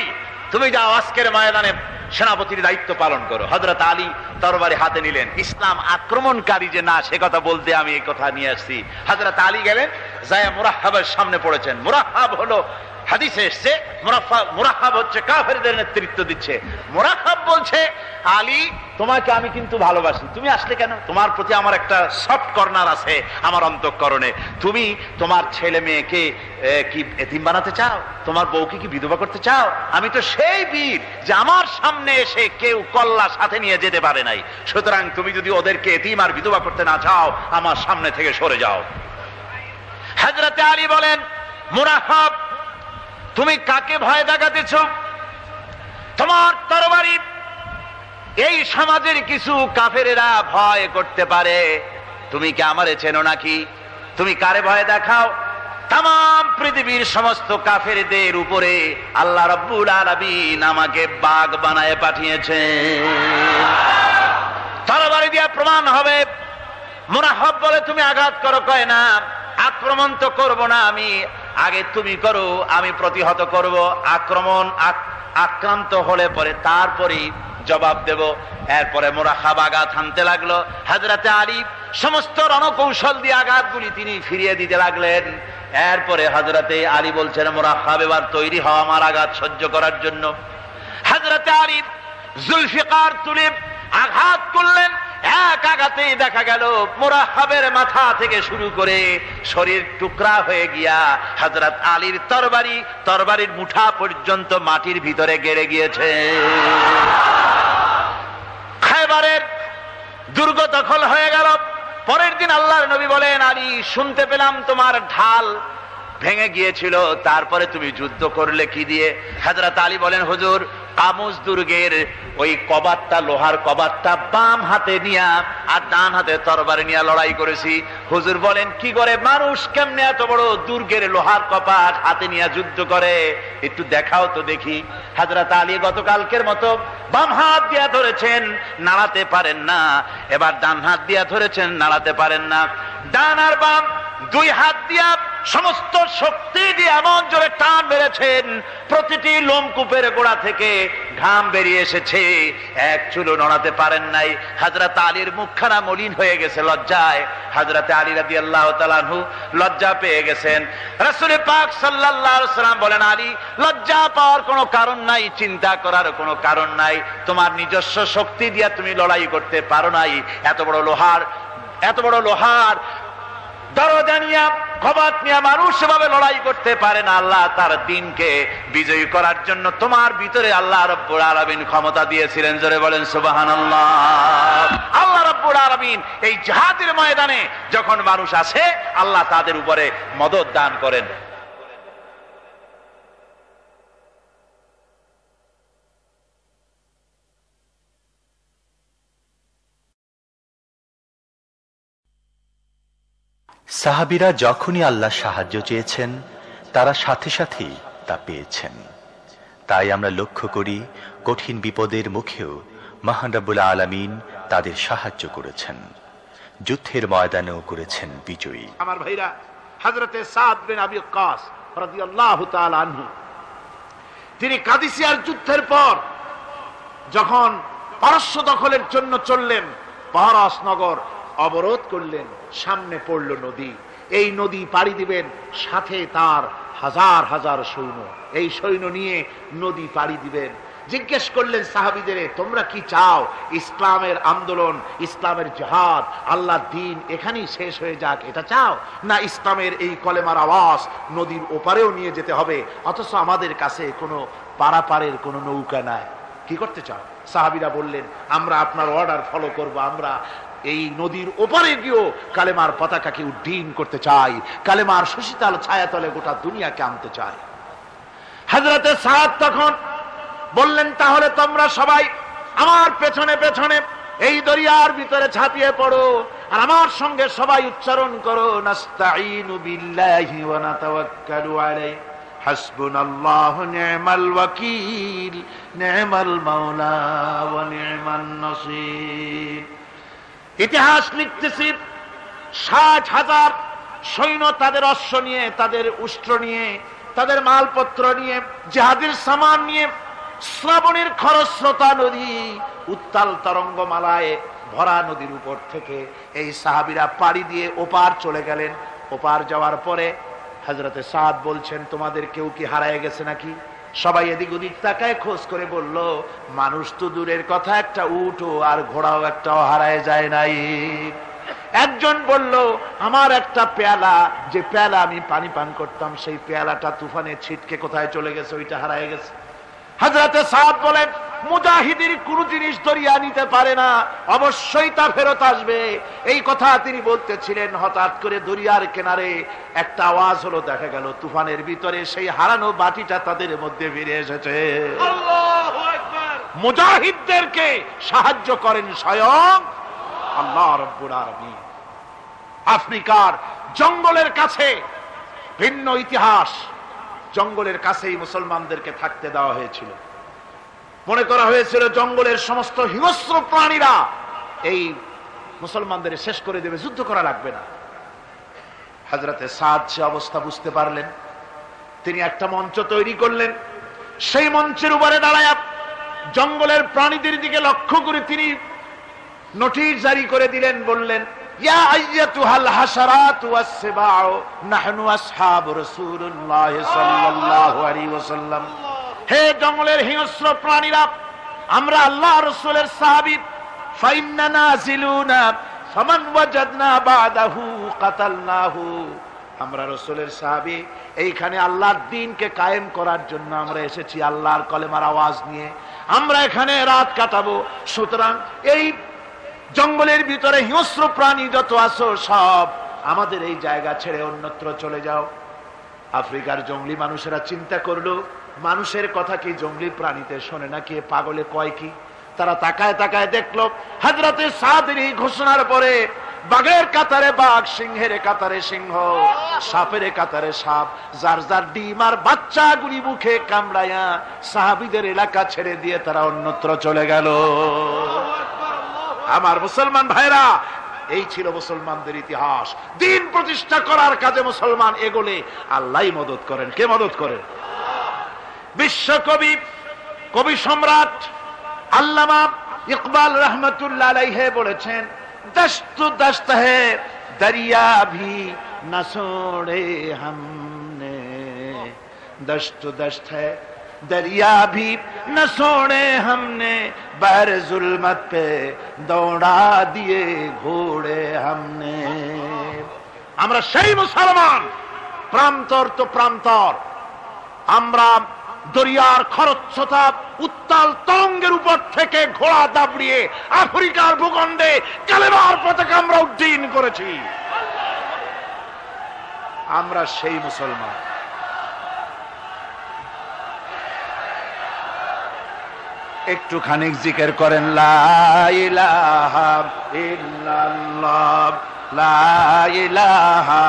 D: তুমি যাও, আজকের ময়দানে সেনাপতির দায়িত্ব পালন করো। হযরত আলী তরবারি হাতে নিলেন। ইসলাম আক্রমণকারী যে না, সে কথা বলতে আমি এই কথা নিয়ে আসছি। হযরত আলী গেলেন, যায় মুরাহহাবের সামনে পড়েছেন। মুরাহহাব হলো, হাদিসে এসেছে, মুরাহহাব হচ্ছে কাফেরদের নেতৃত্ব দিচ্ছে। মুরাহহাব বলছে, আলী তোমাকে আমি কিন্তু ভালোবাসি, তুমি আসলে কেন? তোমার প্রতি আমার একটা সফট কর্নার আছে আমার অন্তঃকরণে। তুমি তোমার ছেলে মেয়েকে কি এতিম বানাতে চাও? তোমার বউকে কি বিধবা করতে চাও? আমি তো সেই বীর যে আমার সামনে এসে কেউ কল্লা সাথে নিয়ে যেতে পারে নাই। সুতরাং তুমি যদি ওদেরকে এতিম আর বিধবা করতে না চাও, আমার সামনে থেকে সরে যাও। হযরত আলী বলেন, মুরাহহাব তুমি কাকে ভয় দেখাতেছ? তোমার তরবারি এই সমাজের কিছু কাফেরেরা ভয় করতে পারে, তুমি কি আমারে চেনো নাকি? তুমি কারে ভয় দেখাও? তাম পৃথিবীর সমস্ত কাফেরদের উপরে আল্লাহ রাব্বুল আলামিন আমাকে বাগ বানায় পাঠিয়েছেন। তরবারি দিয়ে প্রমাণ হবে। মুরাহহাব বলে, তুমি আঘাত করো। কয় না, আক্রমণ তো করব না আমি, আগে তুমি করো, আমি প্রতিহত করব। আক্রান্ত হলে পরে তারপরে জবাব দেব। এরপরে মুরাহহাব আঘাত হানতে লাগলো। হযরতে আলী সমস্ত রণকৌশল দিয়ে আঘাতগুলি তিনি ফিরিয়ে দিতে লাগলেন। এরপরে হযরতে আলী বলছেন, মুরাহহাব এবার তৈরি হও আমার আঘাত সহ্য করার জন্য। হযরতে আলী জুলফিকার তুলে আঘাত করলেন। এক আঘাতেই দেখা গেল মুরাহহাবের মাথা থেকে শুরু করে শরীর টুকরা হয়ে গিয়া হযরত আলীর তরবারির মুঠা পর্যন্ত মাটির ভিতরে গেড়ে গিয়েছে। খায়বারের দুর্গ দখল হয়ে গেল। পরের দিন আল্লাহর নবী বলেন, আলী শুনতে পেলাম তোমার ঢাল ভেঙে গিয়েছিল, তারপরে তুমি যুদ্ধ করলে কি দিয়ে? হযরত আলী বলেন, হুজুর কামুজ দুর্গের ওই কবাটটা, লোহার কবাটটা বাম হাতে নিয়া আর ডান হাতে তরবারি নিয়ে লড়াই করেছি। হুজুর বলেন, কি করে মানুষ কেমনে এত বড় দুর্গের লোহার কপাট হাতে নিয়ে যুদ্ধ করে? একটু দেখাও তো দেখি। হযরত আলী গতকালকের মতো বাম হাত দিয়া ধরেছেন, নাড়াতে পারেন না। এবার ডান হাত দিয়া ধরেছেন, নাড়াতে পারেন না। ডান আর বাম দুই হাত দিয়া সমস্ত শক্তি দিয়ে এমন জোরে টান মেরেছেন, প্রতিটি লোমকূপের গোড়া থেকে ঘাম বেরিয়ে এসেছে, এক চুলও নড়াতে পারেন নাই। হযরত আলীর মুখখানা মলিন হয়ে গেছে লজ্জায়। হযরত আলী রাদিয়াল্লাহু তাআলা আনহু লজ্জা পেয়ে গেছেন। রাসূল পাক সাল্লাল্লাহু আলাইহি ওয়াসাল্লাম বলেন, আলী লজ্জা পাওয়ার কোনো কারণ নাই, চিন্তা করার কোনো কারণ নাই। তোমার নিজস্ব শক্তি দিয়ে তুমি লড়াই করতে পারো নাই। এত বড় লোহার দরজা নিয়ে, কবাট নিয়ে মানুষ সেভাবে লড়াই করতে পারে না। আল্লাহ তার দ্বীনকে বিজয়ী করার জন্য তোমার ভিতরে আল্লাহ রাব্বুল আলামিন ক্ষমতা দিয়েছিলেন। জোরে বলেন সুবহানাল্লাহ। আল্লাহ রাব্বুল আলামিন এই জিহাদের ময়দানে যখন মানুষ আসে, আল্লাহ তাদের উপরে মদদ দান করেন।
A: সাহাবীরা যখনই আল্লাহ সাহায্য চেয়েছেন, তারা সাথে সাথেই তা পেয়েছেন। তাই আমরা লক্ষ্য করি কঠিন বিপদের মুখেও মহান রব্বুল আলামিন তাদের সাহায্য করেছেন, যুদ্ধের ময়দানেও করেছেন বিজয়ী।
C: আমার ভাইরা, হযরতে সাদ বিন আবি ওয়াক্কাস রাদিয়াল্লাহু তাআলা আনহু, তিনি কাদিসিয়ার যুদ্ধের পর যখন পারস্য দখলের জন্য চললেন, পারস নগর অবরোধ করলেন, সামনে পড়ল নদী। এই নদী পাড়ি দিবেন, সাথে তার হাজার হাজার সৈন্য, এই সৈন্য নিয়ে নদী পাড়ি দিবেন। জিজ্ঞেস করলেন সাহাবীদের, তোমরা কি চাও ইসলামের আন্দোলন, ইসলামের জিহাদ, আল্লাহর দ্বীন এখানেই শেষ হয়ে যাক, এটা চাও, না ইসলামের এই কলেমার আওয়াজ নদীর ওপারেও নিয়ে যেতে হবে, অথচ আমাদের কাছে কোনো পারাপারের কোনো নৌকা নাই, কি করতে চাও? সাহাবীরা বললেন, আমরা আপনার অর্ডার ফলো করব, আমরা এই নদীর ওপারে গিয়েও কালেমার পতাকাকে উড্ডীন করতে চাই, কালেমার সুশীতল ছায়াতলে গোটা দুনিয়াকে আনতে চাই। হযরতে সাদ তখন বললেন, তাহলে তোমরা সবাই আমার পেছনে পেছনে এই দরিয়ার ভিতরে ঝাঁপিয়ে পড়ো, আর আমার সঙ্গে সবাই উচ্চারণ করো, নাস্তাঈনু বিল্লাহি ওয়া নাতাওয়াক্কালু আলাইহি, হাসবুনাল্লাহু নি'মাল ওয়াকিল, নি'মাল মাওলা ওয়া নি'মান নাসির। ইতিহাস লিখতেছি, 60,000 সৈন্য তাদের অশ্ব নিয়ে, তাদের উষ্ট্র নিয়ে, তাদের মালপত্র নিয়ে, জিহাদের সামান নিয়ে শ্রাবণের খরস্রোতা নদী, উত্তাল তরঙ্গমালায় ভরা নদীর উপর থেকে এই সাহাবীরা পাড়ি দিয়ে ওপার চলে গেলেন। ওপার যাওয়ার পরে হযরতে সাদ বলছেন, তোমাদের কেউ কি হারায় গেছে নাকি? সবাই এদিক ওদিক তাকায়, খোঁজ করে বলল, মানুষ তো দূরের কথা, একটা উটও আর ঘোড়াও একটাও হারায় যায় নাই। একজন বলল, আমার একটা পেয়ালা, যে পেয়ালা আমি পানি পান করতাম, সেই পেয়ালাটা তুফানে ছিটকে কোথায় চলে গেছে, ওইটা হারায় গেছে। হযরতে সাদ বলেন, মুজাহিদের কোন জিনিস দরিয়া নিতে পারে না, অবশ্যই তা ফেরত আসবে। এই কথা তিনি বলতেছিলেন, হঠাৎ করে দরিয়ার কিনারে একটা আওয়াজ হলো, দেখা গেল তুফানের ভিতরে সেই হারানো বাটিটা তাদের মধ্যে ফিরে এসেছে। আল্লাহু আকবার! মুজাহিদদেরকে সাহায্য করেন স্বয়ং আল্লাহ রাব্বুল আলামিন। আফ্রিকার জঙ্গলের কাছে ভিন্ন ইতিহাস, জঙ্গলের কাছেই মুসলমানদেরকে থাকতে দেওয়া হয়েছিল। মনে করা হয়েছিল জঙ্গলের সমস্ত হিংস্র প্রাণীরা এই মুসলমানদের শেষ করে দেবে, যুদ্ধ করা লাগবে না। হযরতে সাদ সে অবস্থা বুঝতে পারলেন, তিনি একটা মঞ্চ তৈরি করলেন। সেই মঞ্চের উপরে দাঁড়ায় জঙ্গলের প্রাণীদের দিকে লক্ষ্য করে তিনি নোটিশ জারি করে দিলেন, বললেন, ইয়া আইয়াতুহাল হাশারাতু ওয়াস সিবাউ নাহনু আসহাবু রাসূলুল্লাহ সাল্লাল্লাহু আলাইহি ওয়াসাল্লাম। হে জঙ্গলের হিংস্র প্রাণীরা, আমরা আল্লাহ রাসূলের সাহাবী, ফাইন্না নাজিলুনা ফামান ওয়াজাদনা বাদাহু কাতালনাহু। আমরা রাসূলের সাহাবী, এইখানে আল্লাহর দ্বীনকে কায়েম করার জন্য আমরা এসেছি, আল্লাহর কলেমার আওয়াজ নিয়ে আমরা এখানে রাত কাটাবো। সুতরাং এই জঙ্গলের ভিতরে হিংস্র প্রাণী যত আছো, সব আমাদের এই জায়গা ছেড়ে অন্যত্র চলে যাও। আফ্রিকার জঙ্গলি মানুষেরা চিন্তা করলো, মানুষের কথা কি জঙ্গলি প্রাণীতে শোনে নাকি, পাগলে কয় কি? তারা তাকায় তাকায় দেখলো, হযরতে সাদের এই ঘোষণার পরে বাঘের কাতারে বাঘ, সিংহের কাতারে সিংহ, সাপের কাতারে সাপ, যার যার ডিম আর বাচ্চাগুলি মুখে কামড়ায়া সাহাবীদের এলাকা ছেড়ে দিয়ে তারা অন্যত্র চলে গেল। আমার মুসলমান ভাইরা, এই ছিল মুসলমানদের ইতিহাস। দ্বীন প্রতিষ্ঠা করার কাজে মুসলমান এগোলে আল্লাহই মদত করেন। কে মদত করেন? বিশ্বকবি, কবি সম্রাট আল্লামা ইকবাল রহমতুল্লাহ আলাইহি বলেছেন, দশত দশত है दरिया भी न छोड़े हमने, दशत दश्त है दरिया भी न छोड़े हमने, बहर जुल्मत पे दौड़ा दिए घोड़े हमने। আমরা সেই মুসলমান, প্রান্তর তো প্রান্তর, আমরা দরিয়ার খরস্রোতা উত্তাল তরঙ্গের উপর থেকে ঘোড়া দাবড়িয়ে আফ্রিকার ভূখণ্ডে কালেমার পতাকা আমরা উড্ডীন করেছি। আমরা সেই মুসলমান। একটুখানি জিকির করেন, লা ইলাহা ইল্লাল্লাহ, লা ইলাহা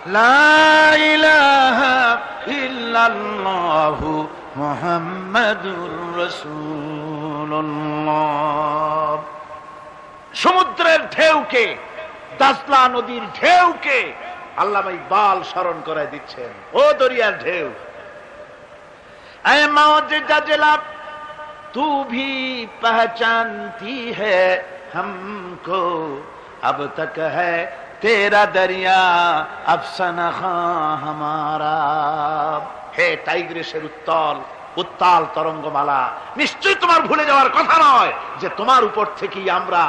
C: লা ইলাহা ইল্লাল্লাহু মুহাম্মাদুর রাসূলুল্লাহ। সমুদ্রের ঢেউকে, দাজলা নদীর ঢেউকে আল্লামা ইকবাল স্মরণ করায় দিচ্ছেন, ও দরিয়ার ঢেউ, ऐ मौज जजला तू भी पहचानती है हमको, अब तक है तेरा दरिया अफसाना हमारा। হে টাইগ্রিসের উত্তাল তরঙ্গমালা, নিশ্চয়ই তোমার ভুলে যাওয়ার কথা নয় যে তোমার উপর থেকেই আমরা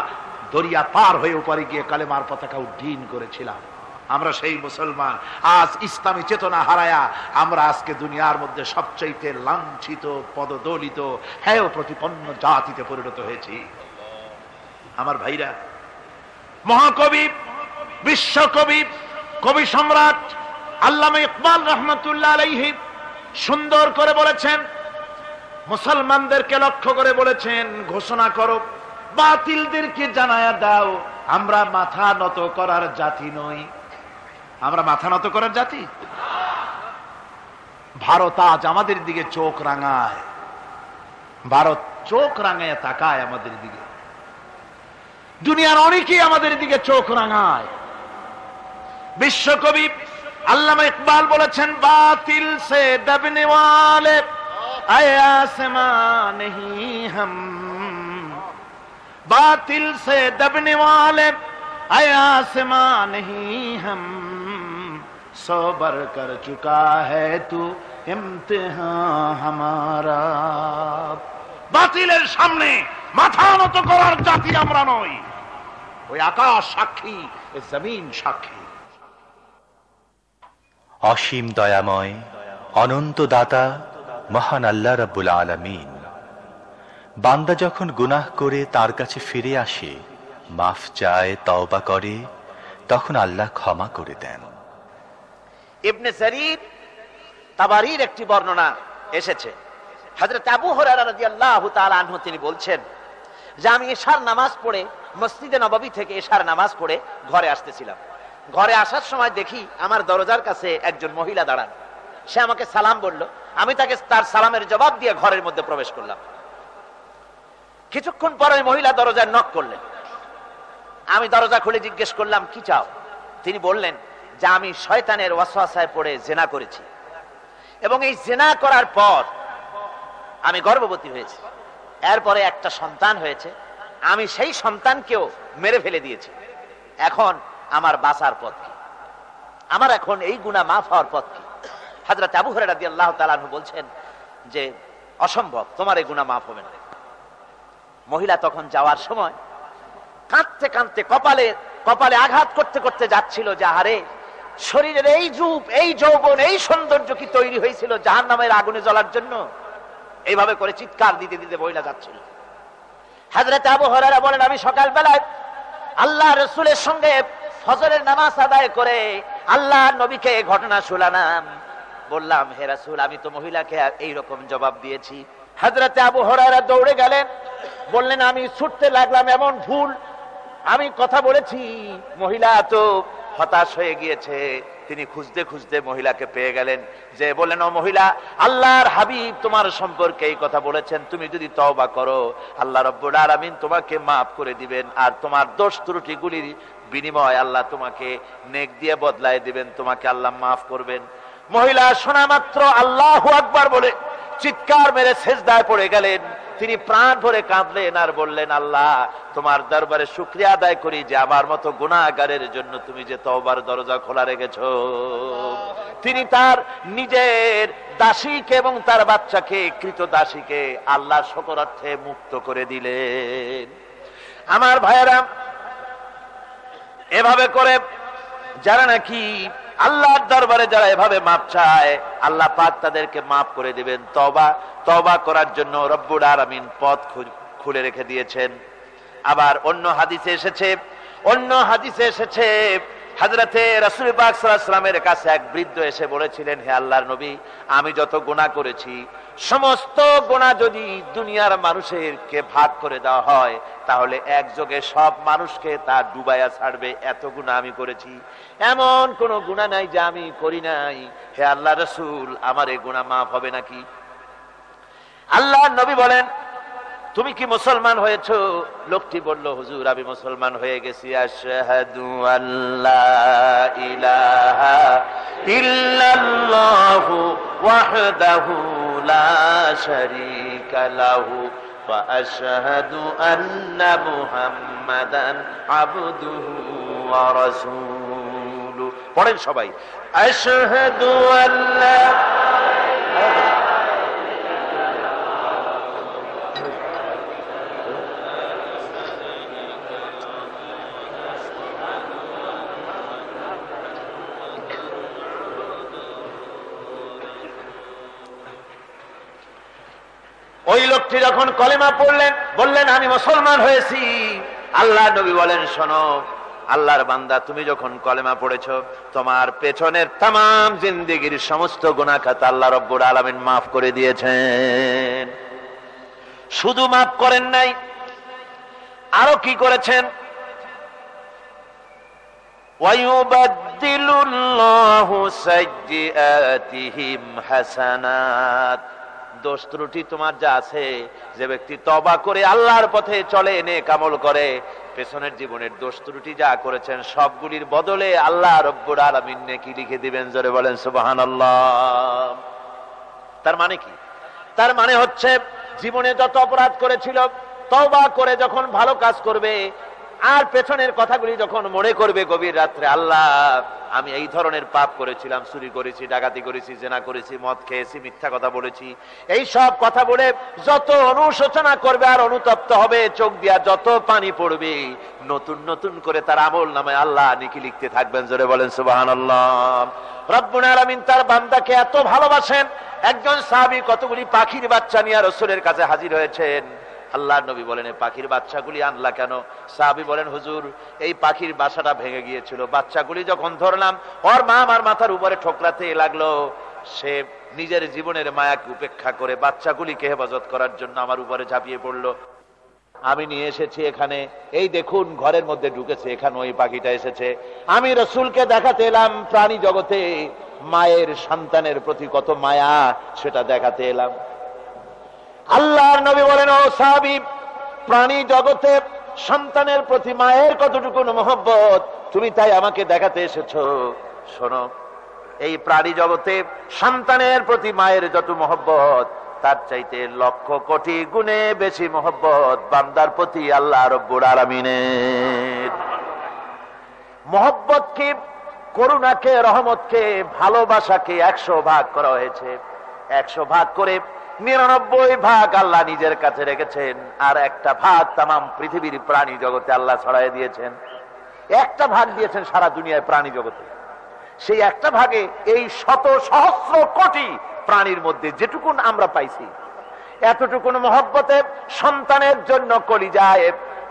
C: দরিয়া পার হয়ে উপরে গিয়ে কালেমার পতাকা উড্ডীন করেছিলাম। আমরা সেই মুসলমান, আজ ইসলামী চেতনা হারায়া আমরা আজকে দুনিয়ার মধ্যে সবচাইতে লাঞ্ছিত, পদদলিত, হেয় প্রতিপন্ন জাতিতে পরিণত হয়েছি। আমার ভাইরা, মহাকবি, বিশ্বকবি, কবি সম্রাট আল্লামা ইকবাল রহমতুল্লাহ আলাইহি সুন্দর করে বলেছেন, মুসলমানদেরকে লক্ষ্য করে বলেছেন, ঘোষণা করো, বাতিলদেরকে জানায়া দাও, আমরা মাথা নত করার জাতি নই। আমরা মাথা নত করার জাতি? ভারত আজ আমাদের দিকে চোখ রাঙায়, ভারত চোখ রাঙায় তাকায় আমাদের দিকে, দুনিয়ার অনেকেই আমাদের দিকে চোখ রাঙায়। বিশ্বকবি আল্লামা ইকবাল বলেছেন, বাতিল সে দবনে ওয়ালে আয়ে আসমান নেহি হাম, बातिल से दबने वाले आए आसमां नहीं हम, सो बर कर चुका है तू इम्तिहान हमारा। বাতিলের সামনে মাথা নত করার জাতি আমরা নই। ওই আকাশ সাক্ষী, ওই জমিন সাক্ষী।
A: অসীম দয়াময়, অনন্ত দাতা মহান আল্লাহ রাব্বুল আলামিন বান্দা যখন গুনাহ করে তার কাছে ফিরে আসে, মাফ চায়, তওবা করে, তখন আল্লাহ ক্ষমা করে দেন।
D: ইবনে জারীর তাবারীর একটি বর্ণনা এসেছে, হযরত আবু হুরায়রা রাদিয়াল্লাহু তাআলা আনহু তিনি বলছেন যে আমি ইশার নামাজ পড়ে মসজিদে নববী থেকে ইশার নামাজ পড়ে ঘরে আসতেছিলাম। ঘরে আসার সময় দেখি আমার দরজার কাছে একজন মহিলা দাঁড়ান। সে আমাকে সালাম বলল, আমি তাকে তার সালামের জবাব দিয়ে ঘরের মধ্যে প্রবেশ করলাম। কিছুক্ষণ পরে মহিলা দরজায় নক করলেন। আমি দরজা খুলে জিজ্ঞেস করলাম, কি চাও? তিনি বললেন যে আমি শয়তানের ওয়াসওয়াসায় পড়ে জিনা করেছি এবং এই জিনা করার পর আমি গর্ভবতী হয়েছি, এরপরে একটা সন্তান হয়েছে, আমি সেই সন্তানকেও মেরে ফেলে দিয়েছি। এখন আমার বাঁচার পথ কি? আমার এখন এই গুনাহ মাফ হওয়ার পথ কি? হযরত আবু হুরায়রা রাদিয়াল্লাহু তাআলা আনহু বলছেন যে অসম্ভব, তোমার এই গুনাহ মাফ হবে না। মহিলা তখন যাওয়ার সময় কাঁদতে কাঁদতে কপালে আঘাত করতে করতে যাচ্ছিল যে আরে শরীরের এই রূপ, এই যৌবন, এই সৌন্দর্য কি তৈরি হয়েছিল জাহান্নামের আগুনে জ্বলার জন্য? এইভাবে করে চিৎকার দিতে দিতে মহিলা যাচ্ছিল। হযরত আবু হুরায়রা বলেন, আমি সকালবেলায় আল্লাহ রাসূলের সঙ্গে ফজরের নামাজ আদায় করে আল্লাহ নবীকে ঘটনা শোনালাম। বললাম, হে রাসূল, আমি তো মহিলাকে এইরকম জবাব দিয়েছি। হযরত আবু হুরায়রা দৌড়ে গেলেন, বললেন, আমি ছুটতে লাগলাম, এমন ভুল আমি কথা বলেছি। মহিলা তো হতাশ হয়ে গিয়েছে। তিনি খুঁজতে খুঁজতে মহিলাকে পেয়ে গেলেন, যে বললেন, ও মহিলা, আল্লাহর হাবিব তোমার সম্পর্কে এই কথা বলেছেন, তুমি যদি তওবা করো আল্লাহ রাব্বুল আলামিন তোমাকে মাফ করে দিবেন, আর তোমার দোষ ত্রুটিগুলির বিনিময় আল্লাহ তোমাকে নেক দিয়ে বদলায় দিবেন, তোমাকে আল্লাহ মাফ করবেন। মহিলা শোনা মাত্র আল্লাহু আকবার বলে চিৎকার মেরে সেজদায় পড়ে গেলেন। তিনি প্রাণ ভরে কাঁদলেন আর বললেন, আল্লাহ তোমার দরবারে শুকরিয়া আদায় করি যে আমার মতো গুনাহগারের জন্য তুমি যে তওবার দরজা খোলা রেখেছো। তিনি তার নিজের দাসীকে এবং তার বাচ্চাকে, কৃত দাসীকে আল্লাহ শকরার্থে মুক্ত করে দিলেন। আমার ভাইয়েরা, এভাবে করে যারা নাকি আল্লাহর দরবারে যারা এভাবে মাপ চায়, আল্লাহ পাক তাদেরকে মাফ করে দিবেন। তওবা করার জন্য রব্বুল আলামিন পথ খুলে রেখে দিয়েছেন। আবার অন্য হাদিসে এসেছে
C: হযরতে রাসূল পাক সাল্লাল্লাহু আলাইহি ওয়াসাল্লামের কাছে এক বৃদ্ধ এসে বলেছিলেন, হে আল্লাহর নবী, আমি যত গুনাহ করেছি সমস্ত গুনাহ যদি দুনিয়ার মানুষেরকে ভাগ করে দেওয়া হয় তাহলে একযোগে সব মানুষকে তা ডুবাইয়া ছাড়বে, এত গুনাহ আমি করেছি। এমন কোন গুনাহ নাই যে আমি করি নাই। হে আল্লাহর রাসূল, আমার এই গুনাহ মাফ হবে নাকি? আল্লাহর নবী বলেন, তুমি কি মুসলমান হয়েছো? লোকটি বলল, হুজুর আমি মুসলমান হয়ে গেছি। আশহাদু আল্লা ইলাহা ইল্লাল্লাহু ওয়াহদাহু লা শারীকা লাহু ওয়া আশহাদু আন্না মুহাম্মাদান আবদুহু ওয়া রাসূলুহু। পড়েন সবাই, আশহাদু আল্লা। ওই লোকটি যখন কলেমা পড়লেন, বললেন আমি মুসলমান হয়েছি। আল্লাহ নবী বলেন, শোনো আল্লাহর বান্দা, তুমি যখন কলেমা পড়েছো তোমার পেছনের তামাম জিন্দেগীর সমস্ত গুনাহ খাতা আল্লাহ রব্বুল আলামিন মাফ করে দিয়েছেন। শুধু মাফ করেন নাই, আরো কি করেছেন? ওয়ায়ুবাদদিলুল্লাহু সাইয়্যাতিহিম হাসানাত। দোষ ত্রুটি তোমার যা আছে, যে ব্যক্তি তওবা করে আল্লাহর পথে চলে, নেক আমল করে, পেছনের জীবনের দোষ ত্রুটি যা করেছেন সবগুলির বদলে আল্লাহ রব্বুল আলামিন নেকি লিখে দিবেন। জোরে বলেন সুবহানাল্লাহ। তার মানে কি? তার মানে হচ্ছে জীবনে যত অপরাধ করেছিল তওবা করে যখন ভালো কাজ করবে আর পেছনের কথাগুলি যখন মনে করবে গভীর রাত্রে, আল্লাহ আমি এই ধরনের পাপ করেছিলাম, চুরি করেছি, ডাকাতি করেছি, জেনা করেছি, মদ খেয়েছি, মিথ্যা কথা বলেছি, এই সব কথা বলে যত অনুশোচনা করবে আর অনুতপ্ত হবে, চোখ দিয়া যত পানি পড়বে, নতুন নতুন করে তার আমল নামায় আল্লাহ নেকি লিখতে থাকবেন। জোরে বলেন সুবহানাল্লাহ। রব্বুল আলামিন তার বান্দাকে এত ভালোবাসেন। একজন সাহাবী কতগুলি পাখির বাচ্চা নিয়ে রাসূলের কাছে হাজির হয়েছেন। আল্লাহর নবী বলেন, এই পাখির বাচ্চাগুলি আনলা কেন? সাহাবী বলেন, হুজুর এই পাখির বাসাটা ভেঙে গিয়েছিল, বাচ্চাগুলি যখন ধরলাম ওর মা আমার মাথার উপরে ঠোকরাতে লাগলো, সে নিজের জীবনের মায়াকে উপেক্ষা করে বাচ্চাগুলিকে হেফাজত করার জন্য আমার উপরে ঝাঁপিয়ে পড়লো। আমি নিয়ে এসেছি এখানে, এই দেখুন ঘরের মধ্যে ঢুকেছে, এখানে ওই পাখিটা এসেছে। আমি রাসূলকে দেখাতে এলাম প্রাণী জগতে মায়ের সন্তানের প্রতি কত মায়া, সেটা দেখাতে এলাম। আল্লাহর নবী বলেন, ও সাহাবী, প্রাণী জগতে সন্তানের প্রতি মায়ের কতটুকু মহব্বত তুমি তাই আমাকে দেখাতে এসেছো। শোনো, এই প্রাণী জগতে সন্তানের প্রতি মায়ের যত মহব্বত তার চাইতে লক্ষ কোটি গুণে বেশি মহব্বত বান্দার প্রতি আল্লাহ রব্বুল আলামিনের। মহব্বতকে, করুণাকে, রহমতকে, ভালোবাসাকে 100 ভাগ করা হয়েছে। 100 ভাগ করে 99 ভাগ আল্লাহ নিজের কাছে রেখেছেন, আর একটা ভাগ তামাম পৃথিবীর প্রাণী জগতে আল্লাহ ছড়াই দিয়েছেন। একটা ভাগ দিয়েছেন সারা দুনিয়ায় প্রাণী জগতে। সেই একটা ভাগে এই শত সহস্র কোটি প্রাণীর মধ্যে যেটুকুন আমরা পাইছি, এতটুকুন মহব্বতে সন্তানের জন্য কলিজায়,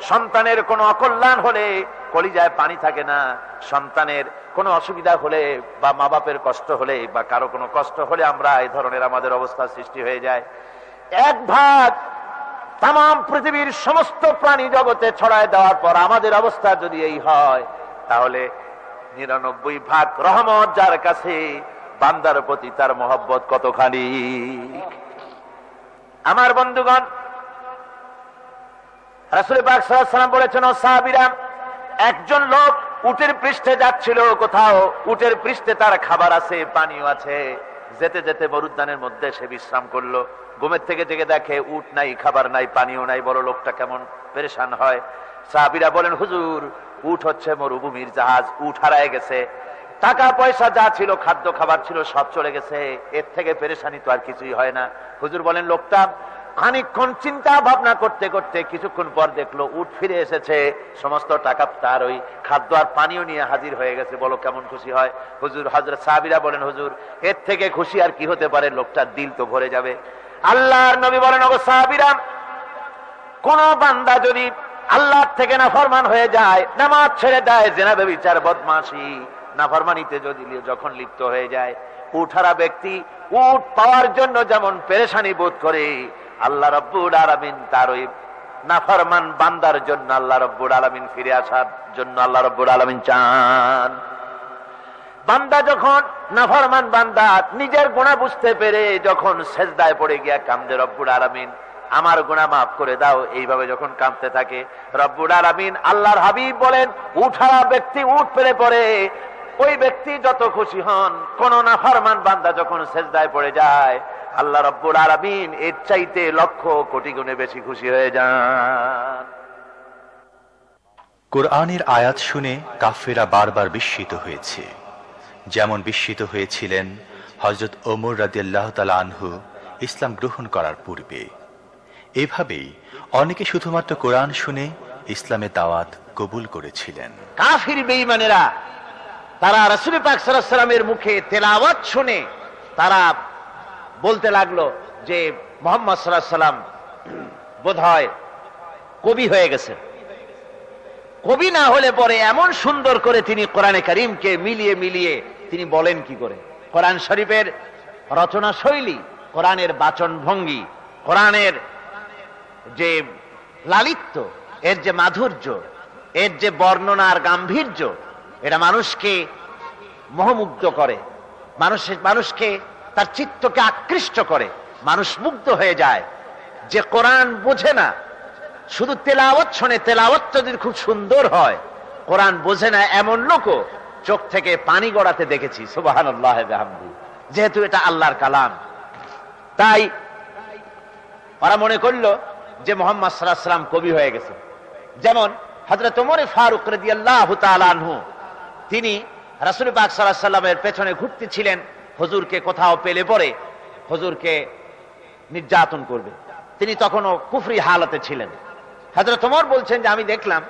C: সন্তানের কোনো অকল্যাণ হলে কলিজায় পানি থাকে না, সন্তানের কোনো অসুবিধা হলে বা মা বাপের কষ্ট হলে বা কারো কোনো কষ্ট হলে আমরা এই ধরনের আমাদের অবস্থা সৃষ্টি হয়ে যায়। এক ভাগ তামাম পৃথিবীর সমস্ত প্রাণী জগতে ছড়ায় দেওয়ার পর আমাদের অবস্থা যদি এই হয়, তাহলে 99 ভাগ রহমত যার কাছে, বান্দার প্রতি তার মহব্বত কতখানি। আমার বন্ধুগণ, রাসূল পাক সাল্লাল্লাহু আলাইহি ওয়াসাল্লাম বলেছেন, ও সাহাবীরা, একজন লোক উটের পৃষ্ঠে যাচ্ছিল কোথাও, উটের পৃষ্ঠে তার খাবার আছে, পানিও আছে, যেতে যেতে মরুদ্যানের মধ্যে সে বিশ্রাম করলো। ঘুমের থেকে জেগে দেখে উট নাই, খাবার নাই, পানিও নাই। বড় লোকটা কেমন পেরেশান হয়। সাহাবীরা বলেন, হুজুর উট হচ্ছে মরুভূমির জাহাজ, উট হারায় গেছে, টাকা পয়সা যা ছিল, খাদ্য খাবার ছিল, সব চলে গেছে, এর থেকে পেরেশানি তো আর কিছুই হয় না। হুজুর বলেন, লোকটা খানিকক্ষণ চিন্তা ভাবনা করতে করতে কিছুক্ষণ পর দেখলো উট ফিরে এসেছে, সমস্ত টাকা তার ওই খাদ্য আর পানিও নিয়ে হাজির হয়ে গেছে। বলো কেমন খুশি হয়? হুজুর, হযরত সাহাবীরা বলেন, হুজুর এর থেকে খুশি আর কি হতে পারে, লোকটার দিল তো ভরে যাবে। আল্লাহর নবী বলেন, ওগো সাহাবীরা, কোন বান্দা যদি
D: আল্লাহ থেকে নাফরমান হয়ে যায়, নামাজ ছেড়ে দেয়, জিনা ব্যভিচার বদমাশি নাফরমানিতে যদি যখন লিপ্ত হয়ে যায়, উঠারা ব্যক্তি উট পাওয়ার জন্য যেমন পেরেশানি বোধ করে, আল্লাহ রাব্বুল আলামিন তার ওই নাফরমান বান্দার জন্য আল্লাহ রাব্বুল আলামিন ফিরে আসার জন্য আল্লাহ রাব্বুল আলামিন চান। বান্দা যখন নাফরমান বান্দা নিজের গুনাহ বুঝতে পেরে যখন সেজদায় পড়ে গিয়া কান্দে, রব্বুল আলামিন আমার গুনাহ মাফ করে দাও, এইভাবে যখন কাঁদতে থাকে, রব্বুল আলামিন আল্লাহর হাবিব বলেন উঠারা ব্যক্তি উঠ পেরে পড়ে, ওই ব্যক্তি যত খুশি হন। কোন নাফরমান বান্দা যখন সেজদায় পড়ে যায়, আল্লাহ রাব্বুল আলামিন এর চাইতে লক্ষ কোটি গুণে বেশি খুশি হয়ে যান।
A: কোরআনের আয়াত শুনে কাফেররা বারবার বিস্মিত হয়েছে, যেমন বিস্মিত হয়েছিলেন হযরত ওমর রাদিয়াল্লাহু তাআলা আনহু ইসলাম গ্রহণ করার পূর্বে। এভাবেই অনেকে শুধুমাত্র কোরআন শুনে ইসলামের দাওয়াত কবুল করেছিলেন।
D: কাফির বেঈমানেরা তারা রাসূল পাক সাল্লাল্লাহু আলাইহি ওয়াসাল্লামের মুখে তেলাওয়াত শুনে তারা বলতে লাগলো যে মুহাম্মদ সাল্লাল্লাহু আলাইহি ওয়াসাল্লাম বোধহয় কবি হয়ে গেছে। কবি না হলে পরে এমন সুন্দর করে তিনি কোরআনে কারীমকে মিলিয়ে মিলিয়ে তিনি বলেন কি করে। কোরআন শরীফের রচনা শৈলী, কোরআনের বাচন ভঙ্গি, কোরআনের যে লালিত্য, এর যে মাধুর্য, এর যে বর্ণনার গাম্ভীর্য, এটা মানুষকে মোহমুগ্ধ করে, মানুষকে তার চিত্তকে আকৃষ্ট করে, মানুষ মুগ্ধ হয়ে যায়। যে কোরআন বোঝে না, শুধু তেলাওয়াত শোনে, তেলাওয়াত যদি খুব সুন্দর হয়, কোরআন বোঝে না এমন লোকও চোখ থেকে পানি গড়াতে দেখেছি, সুবহানাল্লাহি ওয়া বিহামদিহি, যেহেতু এটা আল্লাহর কালাম। তাই ওরা মনে করলো যে মুহাম্মদ সাল্লাল্লাহু আলাইহি ওয়াসাল্লাম কবি হয়ে গেছে। যেমন হযরত ওমর ফারুক রাদিয়াল্লাহু তাআলা আনহু, তিনি রাসূল পাক সাল্লাল্লাহু আলাইহি ওয়াসাল্লামের পেছনে ঘুরতেছিলেন, হুজুরকে কোথাও পেলে পরে হুজুরকে নির্যাতন করবে। তিনি তখনও কুফরি হালতে ছিলেন। হযরত ওমর বলছেন যে আমি দেখলাম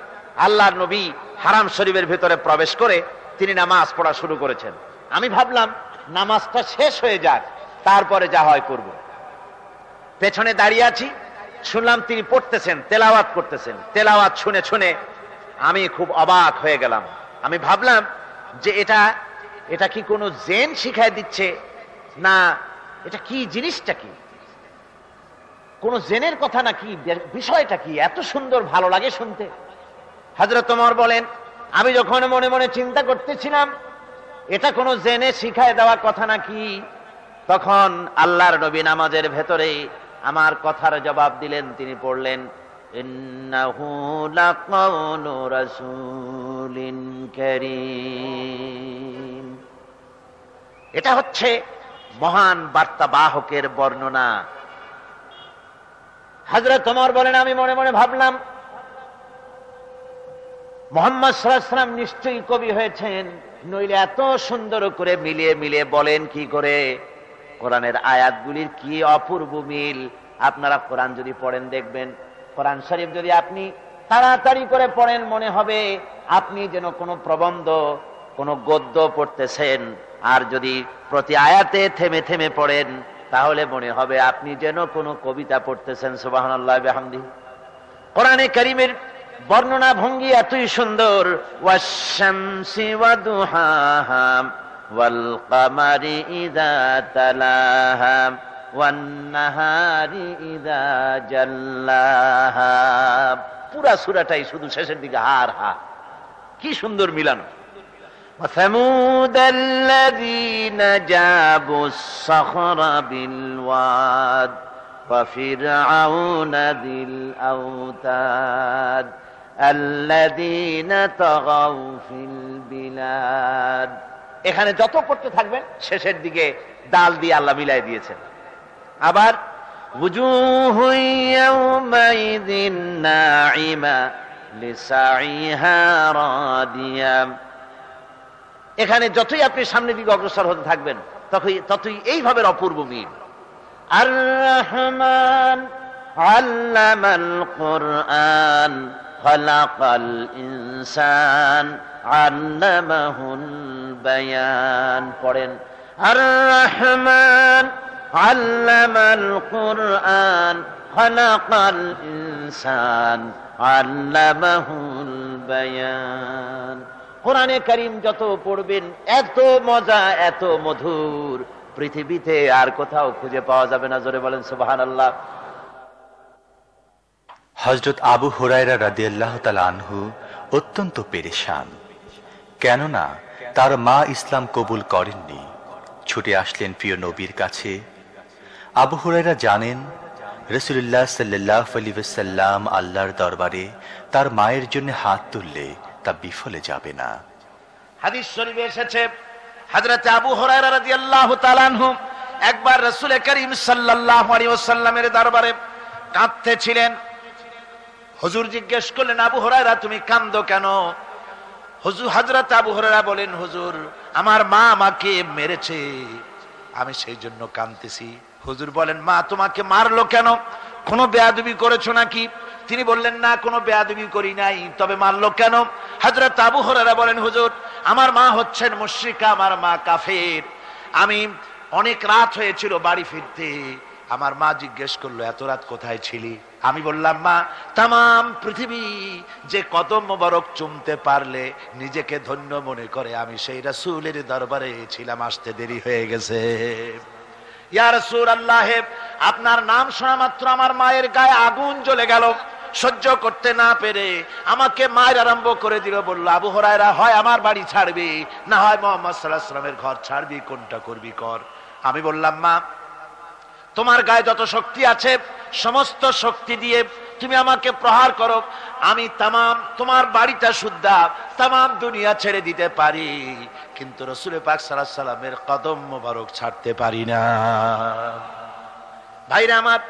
D: আল্লাহর নবী হারাম শরীফের ভিতরে প্রবেশ করে তিনি নামাজ পড়া শুরু করেছেন। আমি ভাবলাম নামাজটা শেষ হয়ে যাক, তারপরে যা হয় করব। পেছনে দাঁড়িয়ে আছি, শুনলাম তিনি পড়তেছেন, তেলাওয়াত করতেছেন। তেলাওয়াত শুনে শুনে আমি খুব অবাক হয়ে গেলাম। আমি ভাবলাম যে এটা কি কোনো জেন শিখায় দিচ্ছে, না এটা কি, জিনিসটা কি, কোন জেনের কথা নাকি, বিষয়টা কি, এত সুন্দর ভালো লাগে শুনতে। হযরত ওমর বলেন আমি যখন মনে মনে চিন্তা করতেছিলাম এটা কোন জেনে শিখায় দেওয়া কথা নাকি, তখন আল্লাহর নবী নামাজের ভেতরে আমার কথার জবাব দিলেন। তিনি পড়লেন ইন্নাহু লাকাউলু রাসূলিন কারীম। এটা হচ্ছে মহান বার্তাবাহকের বর্ণনা। হযরত ওমর বলেন আমি মনে মনে ভাবলাম মুহাম্মদ সাল্লাল্লাহু আলাইহি ওয়াসাল্লাম নিশ্চয়ই কবি হয়েছেন, নইলে এত সুন্দর করে মিলিয়ে মিলিয়ে বলেন কি করে। কোরআনের আয়াতগুলির কি অপূর্ব মিল। আপনারা কোরআন যদি পড়েন দেখবেন, কোরআন শরীফ যদি আপনি তাড়াতাড়ি করে পড়েন, মনে হবে আপনি যেন কোনো প্রবন্ধ, কোনো গদ্য পড়তেছেন। আর যদি প্রতি আয়াতে থেমে থেমে পড়েন, তাহলে মনে হবে আপনি যেন কোনো কবিতা পড়তেছেন। সুবহানাল্লাহি ওয়া বিহামদিহি। কোরআনে কারীমের বর্ণনা ভঙ্গি এতই সুন্দর। ওয়াশ-শামসি ওয়া দুহাহা ওয়াল কামারি ইযা তালাহা ওয়ান নাহারি ইযা জাল্লাহা। পুরা সূরাটাই শুধু শেষের দিকে হার হা, কি সুন্দর মিলানো। وثمود الذين جابوا الصخر بالواد وفرعون ذي الأوتاد الذين طغوا في البلاد। এখানে যত পড়তে থাকবেন শেষের দিকে দাল দিয়ে আল্লাহ মিলাই দিয়েছেন। আবার وجوه يومئذ ناعمة لسعيها راضية। এখানে যতই আপনি সামনের দিকে অগ্রসর হতে থাকবেন ততই এইভাবে অপূর্ব মিল। আর রহমান আল্লামাল কুরআন খালাকাল ইনসান আল্লামাহুল বায়ান। পড়েন আর রহমান আল্লামাল কুরআন খালাকাল ইনসান আল্লামাহুল বায়ান। কোরআনে কারীম যত পড়বেন এত মজা, এত মধুর, পৃথিবীতে আর কোথাও খুঁজে পাওয়া যাবে না। জোরে বলেন সুবহানাল্লাহ।
A: হযরত আবু হুরায়রা রাদিয়াল্লাহু তাআলা আনহু অত্যন্ত পেরেশান, কেননা তার মা ইসলাম কবুল করেননি। ছুটে আসলেন প্রিয় নবীর কাছে। আবু হুরায়রা জানেন রাসূলুল্লাহ সাল্লাল্লাহু আলাইহি ওয়াসাল্লাম আল্লাহর দরবারে তার মায়ের জন্য হাত তুললে তা বিফলে যাবে না।
D: হাদিস শরীফে এসেছে হযরত আবু হুরায়রা রাদিয়াল্লাহু তাআলা আনহু একবার রাসূল করিম সাল্লাল্লাহু আলাইহি ওয়াসাল্লামের দরবারে কাঁদতেছিলেন। হুজুর জিজ্ঞেস করলেন, আবু হুরায়রা তুমি কাঁদো কেন? হযরত আবু হুরায়রা বলেন, হুজুর আমার মা আমাকে মেরেছে, আমি সেই জন্য কাঁদতেছি। হুজুর বলেন, মা তোমাকে মারলো কেন? কোনো বেয়াদবি করেছো নাকি? তিনি বললেন, না কোনো বেয়াদবি করি নাই, তবে মারলো কেন? হযরত আবু হুরায়রা বলেন, হুজুর আমার মা হচ্ছেন মুশরিকা, আমার মা কাফের। আমি অনেক রাত হয়েছিল বাড়ি ফিরতে, আমার মা জিজ্ঞেস করলো এত রাত কোথায় ছিলি? আমি বললাম, মা তামাম পৃথিবী যে কদম মোবারক চুমতে পারলে নিজেকে ধন্য মনে করে, আমি সেই রাসূলের দরবারে ছিলাম, আসতে দেরি হয়ে গেছে। ইয়া রাসূলুল্লাহ, আপনার নাম শোনা মাত্র আমার মায়ের গায়ে আগুন জ্বলে গেল। সহ্য করতে না পেরে আমাকে মায়ের আরম্ভ করে দিল। বলল, আবু হুরায়রা হয় আমার বাড়ি ছাড়বি, না হয় মুহাম্মদ সাল্লাল্লাহু আলাইহি ওয়াসাল্লামের ঘর ছাড়বি, কোনটা করবি কর। আমি বললাম, মা তোমার গায়ে যত শক্তি আছে সমস্ত শক্তি দিয়ে তুমি আমাকে প্রহার করো, আমি তামাম তোমার বাড়িটা সুদ্ধা তামাম দুনিয়া ছেড়ে দিতে পারি, কিন্তু রাসূল পাক সাল্লাল্লাহু আলাইহি ওয়াসাল্লামের কদম মোবারক ছাড়তে পারি না। ভাইরা আমার,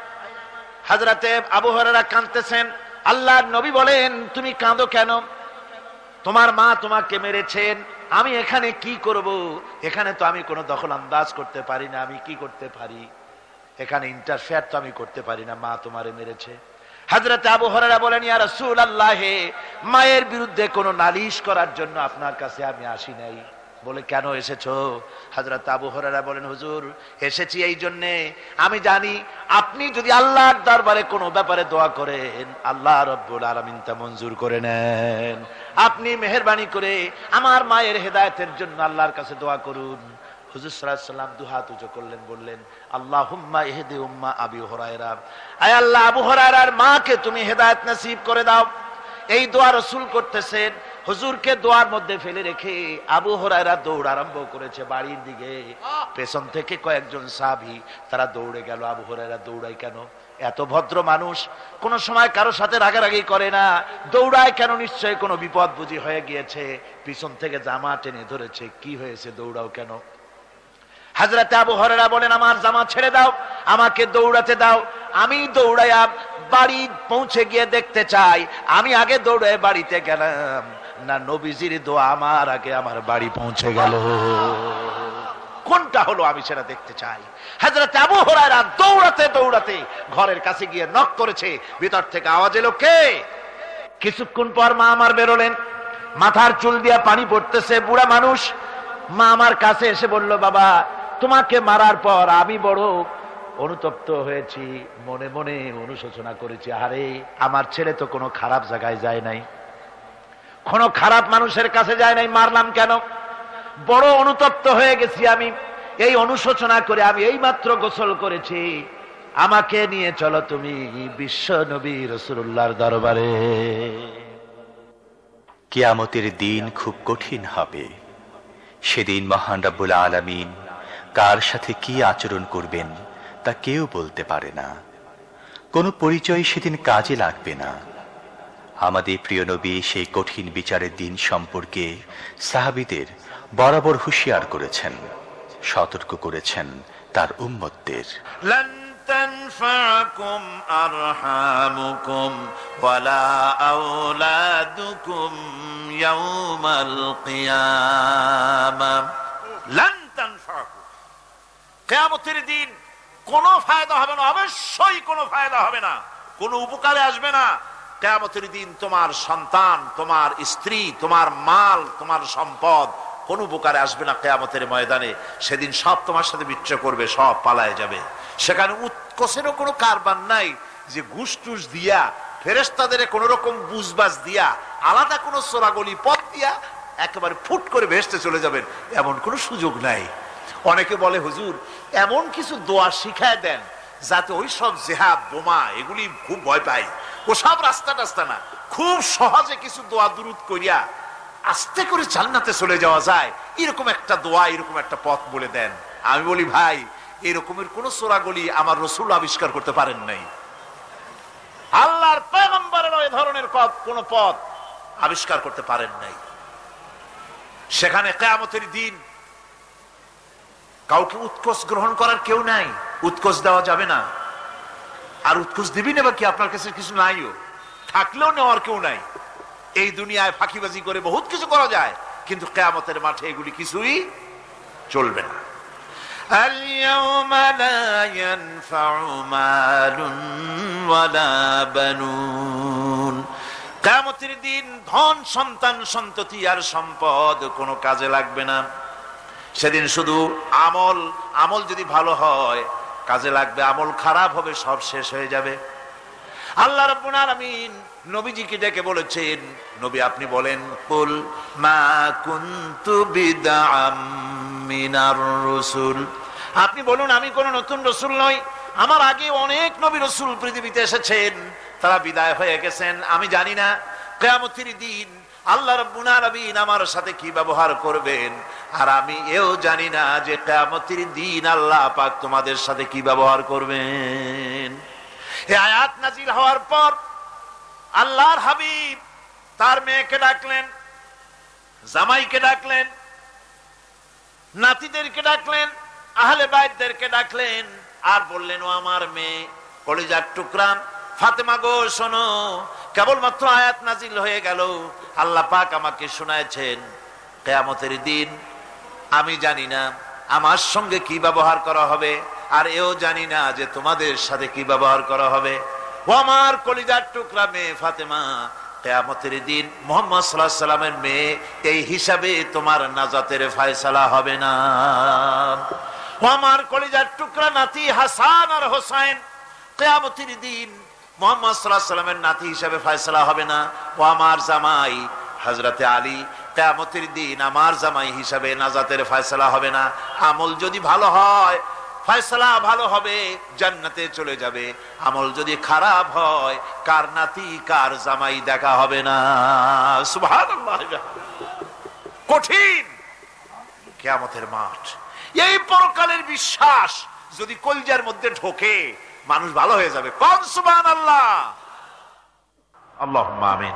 D: হযরতে আবু হুরায়রা কাঁদতেছেন। আল্লাহর নবী বলেন, তুমি কাঁদো কেন? তোমার মা তোমাকে মেরেছেন, আমি এখানে কি করব? এখানে তো আমি কোনো দখল আন্দাজ করতে পারি না, আমি কি করতে পারি? এখানে ইন্টারফেয়ার তো আমি করতে পারি না, মা তোমারে মেরেছে। হযরত আবু হুরায়রা বলেন, ইয়া রাসূলুল্লাহ, মায়ের বিরুদ্ধে কোনো নালিশ করার জন্য আপনার কাছে আমি আসি নাই। বলে, কেন এসেছো? হযরত আবু হুরায়রা বলেন, হুজুর এসেছি এই জন্য, আমি জানি আপনি যদি আল্লাহর দরবারে কোনো ব্যাপারে দোয়া করেন আল্লাহ রাব্বুল আলামিন তা মঞ্জুর করে নেন। আপনি মেহেরবানি করে আমার মায়ের হেদায়েতের জন্য আল্লাহর কাছে দোয়া করুন। হুজুর সাল্লাল্লাহু আলাইহি ওয়াসাল্লাম দুহাত উঁচু করলেন, বললেন, আল্লাহুম্মা ইহদি উম্মা আবি হুরায়রা, আয় আল্লাহ আবু হুরায়রার মাকে তুমি হেদায়েত নসিব করে দাও। এই দোয়া রাসূল করতেছেন। হুজুরকে দোয়ার মধ্যে ফেলে রেখে আবু হুরায়রা দৌড় আরম্ভ করেছে বাড়ির দিকে। পেছন থেকে কয়েকজন সাহাবী তারা দৌড়ে গেল। আবু হুরায়রা দৌড়ায় কেন? এত ভদ্র মানুষ, কোন সময় কারো সাথে রাগারাগি করে না, দৌড়ায় কেন? নিশ্চয়ই কোনো বিপদ বুঝি হয়ে গিয়েছে, পিছন থেকে জামা টেনে ধরেছে। কি হয়েছে, দৌড়াও কেন? হযরত আবু হুরায়রা বলেন, আমার জামা ছেড়ে দাও, আমাকে দৌড়াতে দাও। আমি দৌড়াইয়া বাড়ি পৌঁছে গিয়ে দেখতে চাই আমি আগে দৌড়ে বাড়িতে গেলাম না নবীজির দোয়া আমার আগে আমার বাড়ি পৌঁছে গেল। কোনটা হলো আমি সেটা দেখতে চাই। হযরত আবু হুরায়রা দৌড়াতে দৌড়াতে ঘরের কাছে গিয়ে নক করেছে। ভিতর থেকে আওয়াজ এলো, কে? কিছুক্ষণ পর মা আমার বেরোলেন, মাথার চুল দিয়া পানি পড়তেছে, বুড়া মানুষ। মা আমার কাছে এসে বলল, বাবা তোমাকে মারার পর আমি বড় অনুতপ্ত হয়েছি, মনে মনে অনুশোচনা করেছি, আরে আমার ছেলে তো কোনো খারাপ জায়গায় যায় নাই, কোনো খারাপ মানুষের কাছে যায় নাই, মারলাম কেন? বড় অনুতপ্ত হয়ে গেছি আমি। এই অনুশোচনা করে আমি এই মাত্র গোসল করেছি, আমাকে নিয়ে চলো তুমি বিশ্ব নবী রাসূলুল্লাহর দরবারে।
A: কিয়ামতের দিন খুব কঠিন হবে। সেদিন মহান রব্বুল আলামিন কার সাথে কি আচরণ করবেন তা কেউ বলতে পারে না। কোনো পরিচয় সেদিন কাজে লাগবে না। আমাদের প্রিয় নবী সেই কঠিন বিচারের দিন সম্পর্কে সাহাবীদের বরাবর হুঁশিয়ার করেছেন, সতর্ক করেছেন তার উম্মতদের।
D: লান তানফাকুম আরহামুকুম ওয়ালা আওলাদুকুম ইয়াউমাল কিয়ামাহ। লান তানফাকুম, কিয়ামতের দিন কোনো ফায়দা হবে না, অবশ্যই কোনো ফায়দা হবে না, কোনো উপকারে আসবে না। কিয়ামতের দিন তোমার সন্তান, তোমার স্ত্রী, তোমার মাল, তোমার সম্পদ কোন উপকারে আসবে না। কিয়ামতের ময়দানে সেদিন সব তোমার সাথে বিচ্ছেদ করবে, সব পালায় যাবে। সেখানে উৎকোষেরও কোনো কারবার নাই যে ঘুষ টুস দিয়া
B: ফেরেশতাদের কোন রকম বুঝবাজ দিয়া আলাদা কোন সোরাগলি পথ দিয়া একেবারে ফুট করে ভেসতে চলে যাবেন, এমন কোন সুযোগ নাই। অনেকে বলে হুজুর এমন কিছু দোয়া শিখায় দেন যাতে ওই সব জেহাদ বোমা এগুলি খুব ভয় পাই, ওসব রাস্তা টাস্তা না, খুব সহজে কিছু দোয়া দুরূদ করিয়া আস্তে করে জান্নাতে চলে যাওয়া যায়, এরকম একটা দোয়া, এরকম একটা পথ বলে দেন। আমি বলি ভাই এরকমের কোন সোরাগলি আমার রাসূল আবিষ্কার করতে পারেন নাই, আল্লাহর পয়গম্বরের ওই ধরনের কোন পথ আবিষ্কার করতে পারেন নাই। সেখানে কিয়ামতের দিন কাউকে উৎকোচ গ্রহণ করার কেউ নাই, উৎকোচ দেওয়া যাবে না। আর উৎকোচ দিবি না বা কি, আপনার কাছে কিছু নাইও, থাকলেও নেওয়ার কেউ নাই। এই দুনিয়ায় ফাঁকিবাজি করে বহুত কিছু করা যায়, কিন্তু কিয়ামতের মাঠে এগুলি কিছুই চলবে না।
D: اليوم لا ينفع مال ولا بنون।
B: কিয়ামতের দিন ধন সন্তান সন্ততি আর সম্পদ কোনো কাজে লাগবে না। সেদিন শুধু আমল যদি ভালো হয় কাজে লাগবে, আমল খারাপ হবে সব শেষ হয়ে যাবে। আল্লাহ রাব্বুল আলামিন নবীজিকে ডেকে বলেছেন, নবী আপনি বলেন, কুল মা কুনতু বিদআম মিনার রাসূল, আপনি বলুন আমি কোন নতুন রাসূল নই, আমার আগে অনেক নবী রাসূল পৃথিবীতে এসেছেন, তারা বিদায় হয়ে গেছেন। আমি জানি না কিয়ামতের দিন আল্লাহ রাব্বুল আলামিন আমার সাথে কি ব্যবহার করবেন, আর আমি এও জানি না যে কিয়ামতের দিন আল্লাহ পাক তোমাদের সাথে কি ব্যবহার করবেন। এই আয়াত নাজিল হওয়ার পর আল্লাহর হাবিব তার মেয়েকে ডাকলেন, জামাইকে ডাকলেন, নাতিদেরকে ডাকলেন, আহলে বাইতদেরকে ডাকলেন, আর বললেন ও আমার মেয়ে কলিজার টুকরা ফাতেমা গো শোনো, কেবলমাত্র আয়াত নাজিল হয়ে গেল, আল্লাহ পাক আমাকে শোনায়ছেন কিয়ামতের দিন আমি জানি না আমার সঙ্গে কি ব্যবহার করা হবে, আর এও জানি না যে তোমাদের সাথে কি ব্যবহার করা হবে। ও আমার কলিজার টুকরা মেয়ে ফাতেমা, কিয়ামতের দিন মুহাম্মদ সাল্লাল্লাহু আলাইহি সাল্লামের মেয়ে এই হিসাবে তোমার নাজাতের ফয়সালা হবে না। ও আমার কলিজার টুকরা নাতি হাসান আর হোসেন, কিয়ামতের দিন মুহাম্মদ সাল্লাল্লাহু আলাইহি সাল্লামের নাতি হিসাবে ফয়সালা হবে না। ও আমার জামাই হযরতে আলী, কিয়ামতের দিন আমার জামাই হিসাবে নাজাতের ফয়সালা হবে না। আমল যদি ভালো হয় ফয়সালা ভালো হবে, জান্নাতে চলে যাবে। আমল যদি খারাপ হয় কার নাতি কার জামাই দেখা হবে না। সুবহানাল্লাহ, কঠিন কিয়ামতের মাঠ। এই পরকালের বিশ্বাস যদি কলজার মধ্যে ঢোকে মানুষ ভালো হয়ে যাবে। কোন সুবহানাল্লাহ, আল্লাহুম্মা আমিন।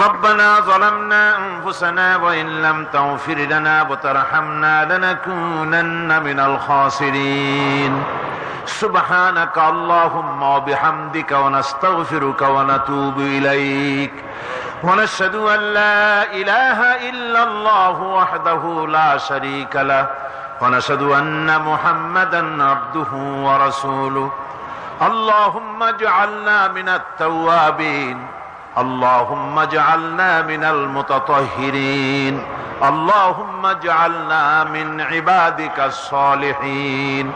C: ربنا ظلمنا أنفسنا وإن لم تغفر لنا وترحمنا لنكونن من الخاسرين سبحانك اللهم وبحمدك ونستغفرك ونتوب إليك ونشهد أن لا إله إلا الله وحده لا شريك له ونشهد أن محمدا عبده ورسوله اللهم اجعلنا من التوابين اللهم اجعلنا من المتطهرين اللهم اجعلنا من عبادك الصالحين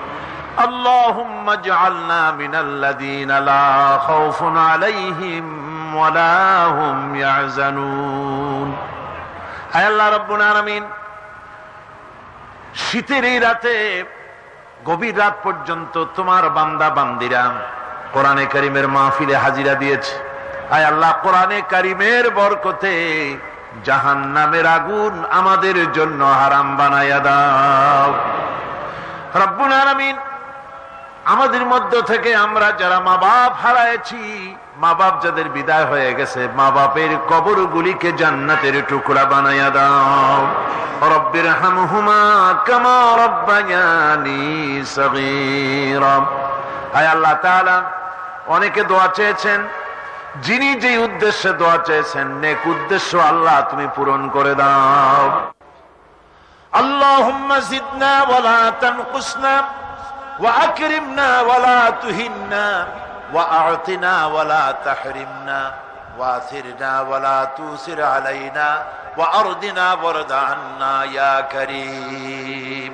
C: اللهم اجعلنا من الذين لا خوف عليهم ولا هم يحزنون। আয় আল্লাহ রাব্বুল আলামিন, শীতের এই রাতে গভীর রাত পর্যন্ত তোমার বান্দা বান্দিরা কোরআনে কারীমের মাহফিলে হাজিরা দিয়েছে। আয় আল্লাহ, কোরআনে কারীমের বরকতে জাহান্নামের আগুন আমাদের জন্য হারাম বানায়া দাও রব্বুল আলামিন। আমাদের মধ্য থেকে আমরা যারা মা বাপ হারাইছি, মা বাপ যাদের বিদায় হয়ে গেছে, মা বাপের কবরগুলিকে জান্নাতের টুকরা বানায়া দাও। রব্বিরহামহুমা কামা রব্বায়ানি সগীরা। আয় আল্লাহ তাআলা, অনেকে দোয়া চেয়েছেন, যিনি যে উদ্দেশ্যে দোয়া চেয়েছেন নেক উদ্দেশ্য আল্লাহ তুমি পূরণ করে দাও। আল্লাহুম্মা জিদনা ওয়ালা তানকুসনা ওয়া আকরিমনা ওয়ালা তুহিন্না ওয়া আ'তিনা ওয়ালা তাহরিমনা ওয়া আথিরনা ওয়ালা তুসির আলাইনা ওয়া আরদিনা ওয়ারদ আন্না ইয়া কারীম।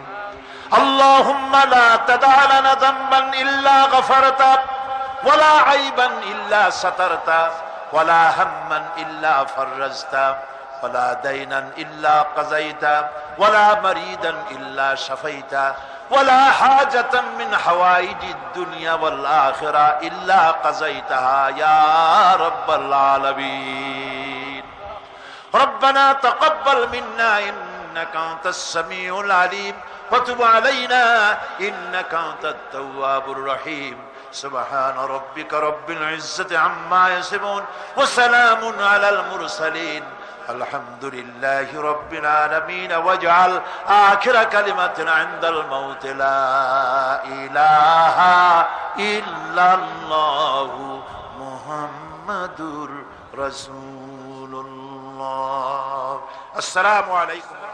C: আল্লাহুম্মা লা তাদা লানা যামবান ইল্লা গফারতা ওয়ালা আইবান ইল্লা সাতারতা ওয়ালা হাম্মান ইল্লা ফাররাজতা ওয়ালা দাইনান ইল্লা কাযাইতা ওয়ালা মারিদান ইল্লা শাফাইতা ওয়ালা হাজাতাম মিন হাওয়াইজিদ দুনিয়া ওয়াল আখিরা ইল্লা কাযাইতাহা ইয়া রাব্বাল আলামিন। ربنا تقبل منا إنك أنت السميع العليم وتب علينا إنك أنت التواب الرحيم سبحان ربك رب العزة عما يصفون وسلام على المرسلين الحمد لله رب العالمين واجعل آخر كلمة عند الموت لا إله إلا الله محمد رسول الله। السلام عليكم।